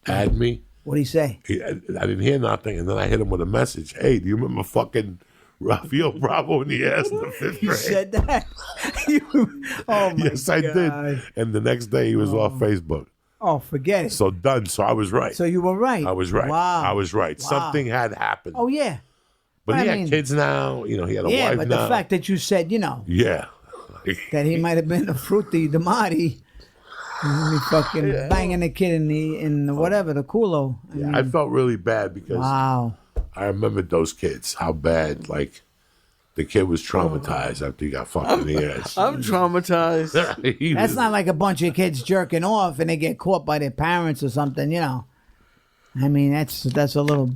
Add me. What'd he say? I didn't hear nothing, and then I hit him with a message. Hey, do you remember fucking Rafael Bravo in the ass in the 5th grade? You said that? Oh, my Yes, I God. did. And the next day, he was off Facebook. Oh, forget it. So done. So I was right. So you were right. I was right. Wow. I was right. Wow. Something had happened. Oh, yeah. But I he had mean- kids now. You know, he had a Yeah, wife but now. the fact that you said, you know, Yeah. that he might have been a fruity damati, and he fucking banging the kid in the whatever, the culo. I mean, I felt really bad because wow. I remembered those kids, how bad, like, the kid was traumatized after he got fucked in the ass. I'm traumatized. He That's was- not like a bunch of kids jerking off and they get caught by their parents or something, you know. I mean, that's a little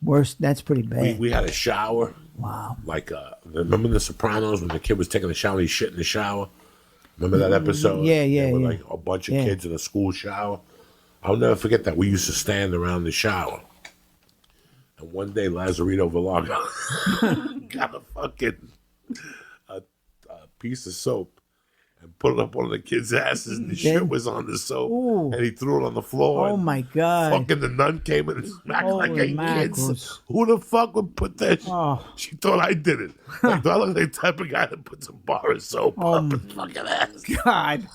worse. That's pretty bad. we had a shower. Wow. Like, remember The Sopranos when the kid was taking a shower and he shit in the shower? Remember that episode? Yeah, yeah, There were yeah. like a bunch of Yeah. kids in a school shower. I'll never forget that. We used to stand around the shower. And one day, Lazarito Valaga got a fucking a piece of soap and put it up one of the kids' asses, and the shit was on the soap. Ooh. And he threw it on the floor. Oh, and my God. Fucking the nun came in and smacked like Holy a mackerels. kids. Who the fuck would put that? Oh. She thought I did it. Like, do I look like the type of guy that puts a bar of soap up his fucking ass? God.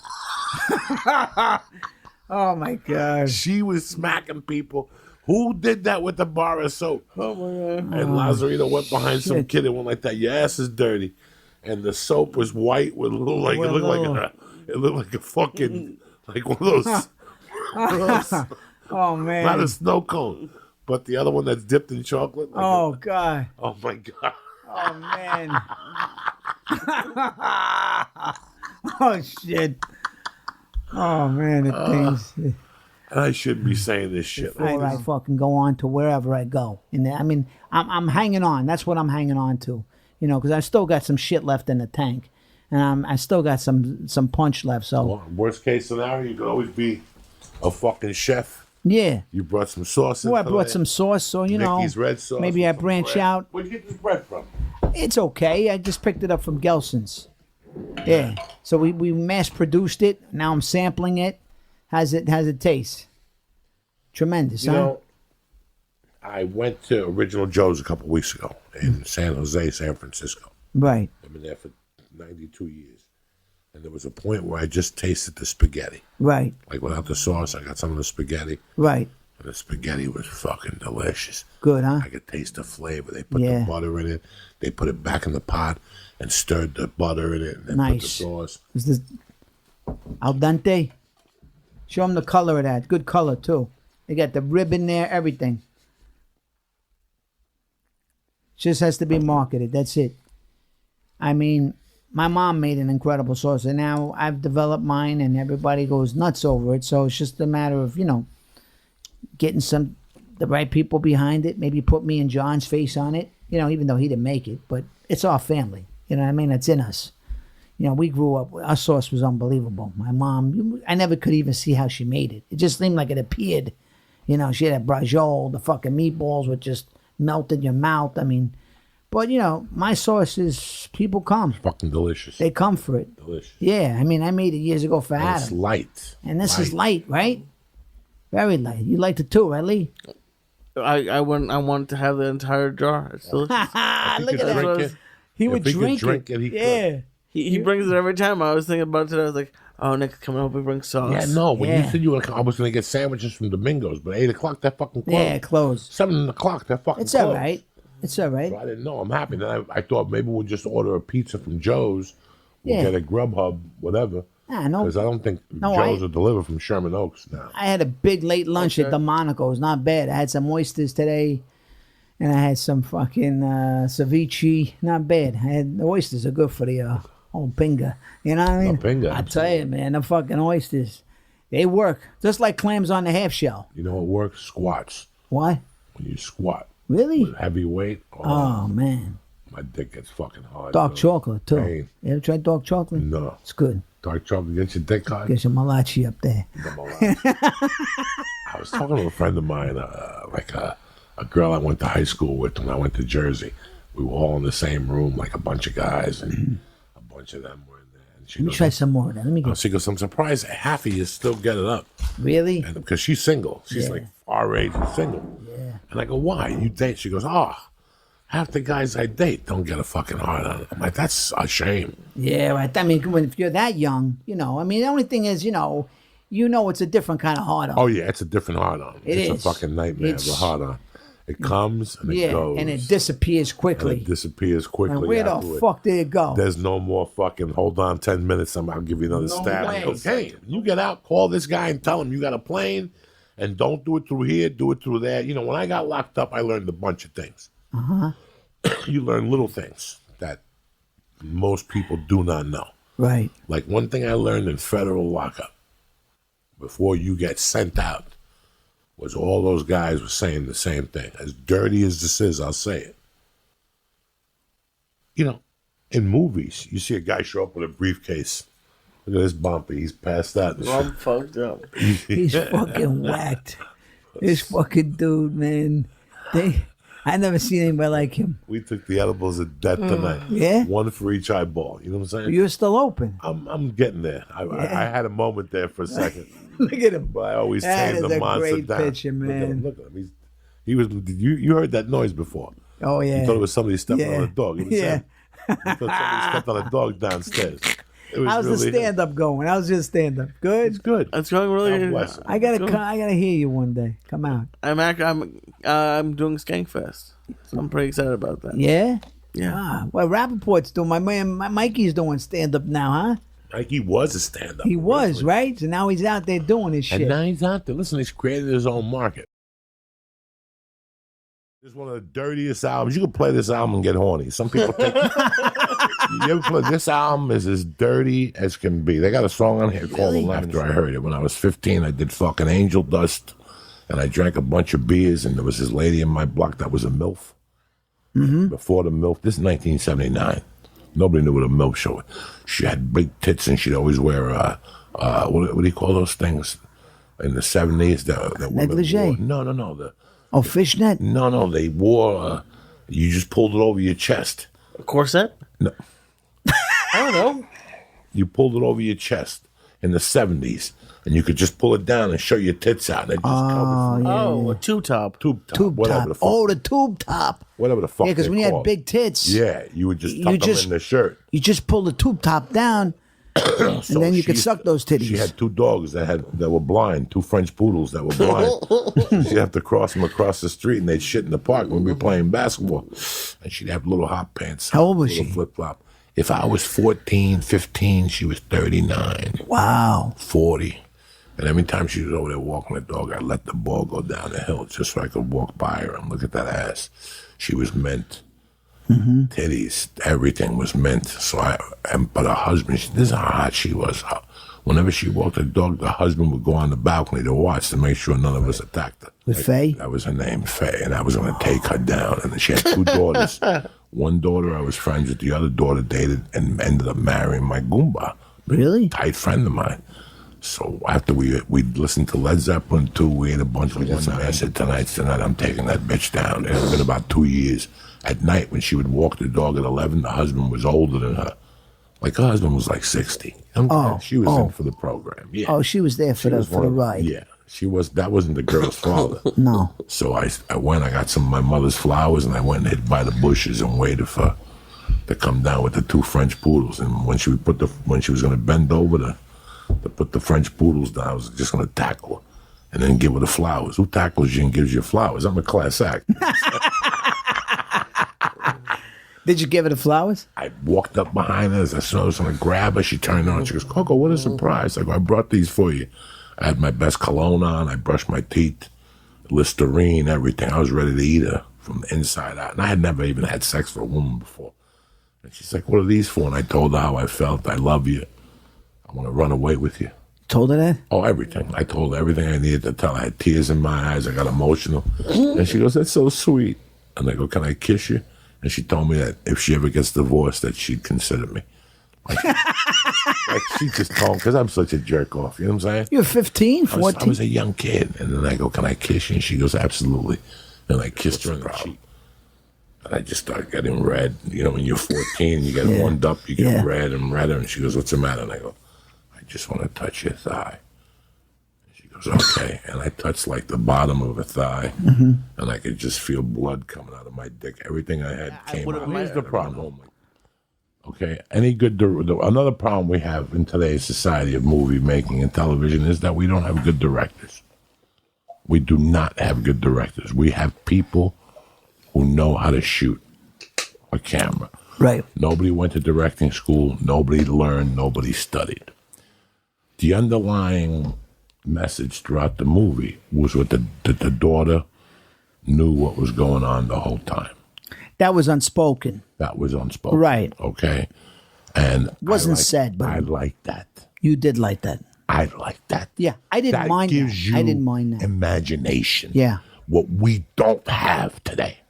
Oh, my God. She was smacking people. Who did that with the bar of soap? Oh my god. And Lazarito went behind some shit. kid and went like that. Your ass is dirty. And the soap was white with a little like With it looked a like it looked like a fucking like one of those, Oh, man. not a snow cone, but the other one that's dipped in chocolate. Like Oh, God. oh my god. Oh, man. Oh, shit. Oh, man. The things. And I shouldn't be saying this shit. Before I fucking go on to wherever I go. And I mean, I'm hanging on. That's what I'm hanging on to. You know, because I still got some shit left in the tank. and I still got some punch left. So Well, worst case scenario, you could always be a fucking chef. yeah. You brought some sauce. Well, I brought some sauce, so Mickey's red sauce. maybe I with some branch bread. out. Where'd you get this bread from? It's okay. I just picked it up from Gelson's. Yeah. So we mass produced it. Now I'm sampling it. How's it taste? Tremendous, You huh? know, I went to Original Joe's a couple weeks ago in San Jose, San Francisco. Right. I've been there for 92 years. And there was a point where I just tasted the spaghetti. Right. Like without the sauce, I got some of the spaghetti. Right. And the spaghetti was fucking delicious. Good, huh? I could taste the flavor. They put Yeah. the butter in it. They put it back in the pot and stirred the butter in it. And then put the Nice. sauce. Is this al dente? Show them the color of that. Good color too. They got the rib in there, everything. Just has to be marketed. That's it. I mean, my mom made an incredible sauce, and now I've developed mine, and everybody goes nuts over it. So it's just a matter of getting the right people behind it. Maybe put me and John's face on it. Even though he didn't make it, but it's our family. You know what I mean? It's in us. We grew up. Our sauce was unbelievable. My mom, I never could even see how she made it. It just seemed like it appeared. She had a brajol. The fucking meatballs would just melt in your mouth. I mean, but my sauce is people come. Fucking delicious. They come for it. Delicious. Yeah, I mean, I made it years ago for And it's Adam, light. and this is light, right? Very light. You liked it too, right, Lee? I wanted to have the entire jar. It's delicious. Look at could that. drink it. He would If he could drink, drink it, he could. Yeah. He brings it every time. I was thinking about it today. I was like, oh, Nick's coming up. We bring sauce. Yeah, no. When Yeah. you said I was going to get sandwiches from Domingo's, but 8 o'clock, that fucking closed. Yeah, closed. 7 o'clock, that fucking It's closed. all right. It's all right. So I didn't know. I'm happy. Then I thought maybe we'll just order a pizza from Joe's. We'll Yeah. get a Grubhub, whatever. No. Because I don't think No, Joe's will deliver from Sherman Oaks now. I had a big late lunch at the Monaco's. Not bad. I had some oysters today, and I had some fucking ceviche. Not bad. The oysters are good for the old pinga. You know what I mean? pinga, I tell you, man, the fucking oysters, they work just like clams on the half shell. You know what works? Squats. What? When you squat Really? with heavy weight, Oh man, my dick gets fucking hard. dark bro. chocolate too. Pain. You ever tried dark chocolate? No. It's good. Dark chocolate gets your dick hard. Get your malachi up there. I was talking to a friend of mine, like a girl I went to high school with when I went to Jersey. We were all in the same room, like a bunch of guys, and a bunch of them were in there. And she Let me goes, try some more of that. Let me get. she goes, I'm surprised half of you still get it up. Really? Because she's single. She's Yeah. like our age and single. Yeah. And I go, why? You date? She goes, half the guys I date don't get a fucking hard on. I'm like, that's a shame. Yeah, right. I mean, if you're that young, I mean, the only thing is, it's a different kind of hard on. Oh, yeah, it's a different hard on. It It's is. a fucking nightmare of a hard on. It comes and it Yeah, goes. and it disappears And quickly. it disappears quickly. And where the afterward. fuck did it go? There's no more fucking hold on 10 minutes. I'll give you another stab. way. Okay, you get out, call this guy and tell him you got a plane and don't do it through here, do it through there. When I got locked up, I learned a bunch of things. You learn little things that most people do not know. Right. Like one thing I learned in federal lockup before you get sent out was all those guys were saying the same thing. As dirty as this is, I'll say it. In movies, you see a guy show up with a briefcase. Look at this bumpy. He's passed out. I'm fucked up. He's fucking whacked. This fucking dude, man. I never seen anybody like him. We took the edibles of death tonight. Yeah? One for each eyeball. You know what I'm saying? You're still open. I'm getting there. I had a moment there for a second. Look at him. But I always That tame is the a monster great down. picture, man. Look at him. He was. You heard that noise before? Oh, yeah. You thought it was somebody stepping Yeah. on a dog. It was Yeah. him. You thought somebody stepped on a dog downstairs. It was How's the really him. stand-up going? How's your stand-up? It's Good? good. It's going God really. bless him. I gotta hear you one day. Come out. I'm doing Skankfest, so I'm pretty excited about that. Yeah? Yeah. Well, Rappaport's doing, my man Mikey's doing stand-up now, huh? Like he was a stand-up. He was, originally. right? So now he's out there doing his And shit. now he's out there. Listen, he's created his own market. This is one of the dirtiest albums. You can play this album and get horny. Some people think. You ever play this album is as dirty as can be. They got a song on here called The Laughter. I heard it when I was 15. I did fucking Angel Dust, and I drank a bunch of beers, and there was this lady in my block that was a MILF. Before the MILF, this is 1979. Nobody knew what a MILF show was. She had big tits, and she'd always wear what do you call those things in the 70s? That women Negligee? wore? No. Fishnet? No. They wore. You just pulled it over your chest. A corset? No. I don't know. You pulled it over your chest in the 70s, and you could just pull it down and show your tits out. And it just covered A tube top. tube top. Tube whatever top. The fuck. Oh, the tube top. Whatever the fuck. Yeah, because they when you had call it. big tits, Yeah, you would just tuck them in the shirt. you just pull the tube top down, and then you could suck those titties. She had 2 dogs that were blind, 2 French poodles that were blind. She'd have to cross them across the street, and they'd shit in the park when we were playing basketball. And she'd have little hot pants. How old was little she? Flip flop. If I was 14, 15, she was 39, Wow. 40. And every time she was over there walking the dog, I'd let the ball go down the hill just so I could walk by her and look at that ass. She was mint. Titties, everything was mint. But her husband, this is how hot she was. Whenever she walked the dog, the husband would go on the balcony to watch to make sure none of us attacked her. With Faye? That was her name, Faye, and I was going to take her down. And she had 2 daughters. One daughter I was friends with, the other daughter dated and ended up marrying my Goomba. Really? Tight friend of mine. So after we listened to Led Zeppelin 2, we ate a bunch of one night. I said, tonight, I'm taking that bitch down. It had been about 2 years. At night, when she would walk the dog at 11, the husband was older than her. Like, her husband was like 60. She was in for the program. Yeah. Oh, she was there for the ride. Yeah. That wasn't the girl's father. No. So I got some of my mother's flowers, and I went and hid by the bushes and waited for her to come down with the 2 French poodles. And when she was going to bend over to put the French poodles down, I was just going to tackle her and then give her the flowers. Who tackles you and gives you flowers? I'm a class act. Did you give her the flowers? I walked up behind her. As I saw I was going to grab her, she turned on. She goes, Coco, what a surprise. I go, I brought these for you. I had my best cologne on. I brushed my teeth, Listerine, everything. I was ready to eat her from the inside out. And I had never even had sex with a woman before. And she's like, what are these for? And I told her how I felt. I love you. I want to run away with you. Told her that? Oh, everything. I told her everything I needed to tell. I had tears in my eyes. I got emotional. And she goes, that's so sweet. And I go, can I kiss you? And she told me that if she ever gets divorced, that she'd consider me. Like she just told, because I'm such a jerk off. You know what I'm saying? You were 15, 14? I was a young kid. And then I go, can I kiss you? And she goes, absolutely. And I kissed her on the cheek. And I just started getting red. You know, when you're 14, you get warmed up, you get red and redder. And she goes, what's the matter? And I go, I just want to touch your thigh. And she goes, okay. And I touched like the bottom of her thigh. And I could just feel blood coming out of my dick. Everything I had came out. Here's the problem. Okay, another problem we have in today's society of movie making and television is that we don't have good directors. We do not have good directors. We have people who know how to shoot a camera. Right. Nobody went to directing school. Nobody learned. Nobody studied. The underlying message throughout the movie was that the daughter knew what was going on the whole time. That was unspoken. That was unspoken. Right. Okay. And Wasn't said, but I like that. You did like that. I like that. Yeah, I didn't That mind gives that. you I didn't mind that. imagination. Yeah. What we don't have today.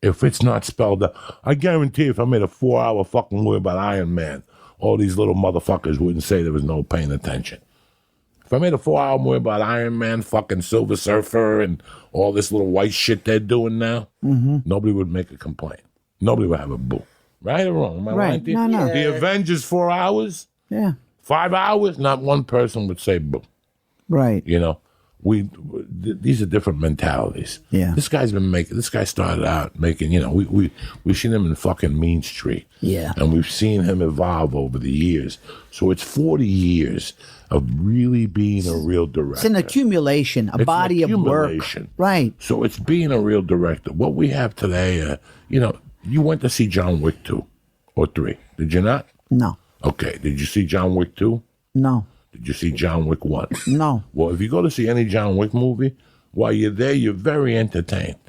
If it's not spelled out, I guarantee if I made a 4-hour fucking movie about Iron Man, all these little motherfuckers wouldn't say there was no paying attention. If I made a 4-hour movie about Iron Man, fucking Silver Surfer, and all this little white shit they're doing now, nobody would make a complaint. Nobody would have a boo. Right or wrong? Am I Right. right? There? No. The Avengers 4 hours, Yeah. 5 hours, not one person would say boo. Right. You know, these are different mentalities. Yeah. This guy started out making, you know, we've seen him in fucking Mean Street. Yeah. And we've seen him evolve over the years. So it's 40 years of really being a real director. It's an accumulation, a body of work. Right. So it's being a real director. What we have today, you know, you went to see John Wick 2 or 3. Did you not? No. Okay. Did you see John Wick 2? No. Did you see John Wick 1? No. Well, if you go to see any John Wick movie, while you're there, you're very entertained.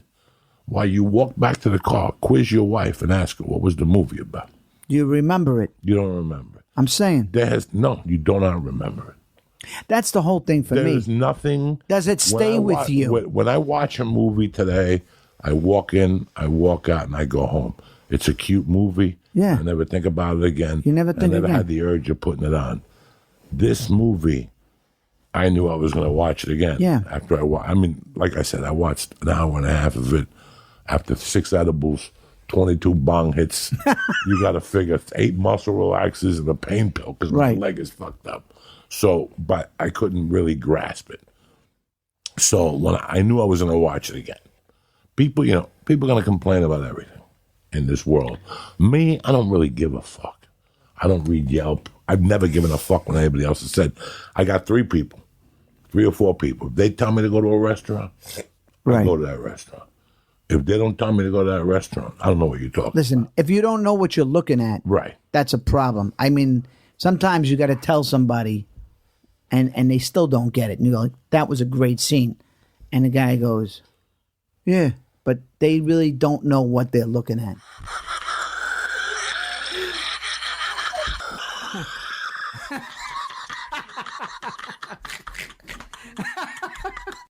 While you walk back to the car, quiz your wife and ask her, what was the movie about? You remember it. You don't remember it. I'm saying. No, you do not remember it. That's the whole thing for me. There's nothing. Does it stay with you? When I watch a movie today, I walk in, I walk out, and I go home. It's a cute movie. Yeah. I never think about it again. You never think I never again. had the urge of putting it on. This movie, I knew I was going to watch it again. Yeah. After I mean, like I said, I watched an hour and a half of it. After 6 edibles, 22 bong hits, you got to figure 8 muscle relaxers and a pain pill because Right. my leg is fucked up. So, but I couldn't really grasp it. So when I knew I was going to watch it again, people are going to complain about everything in this world. Me, I don't really give a fuck. I don't read Yelp. I've never given a fuck when anybody else has said. I got 3 or 4 people. If they tell me to go to a restaurant, I Right. go to that restaurant. If they don't tell me to go to that restaurant, I don't know what you're talking Listen, about. if you don't know what you're looking at, Right. that's a problem. I mean, sometimes you got to tell somebody, and they still don't get it. And you go, like, that was a great scene. And the guy goes, yeah, but they really don't know what they're looking at.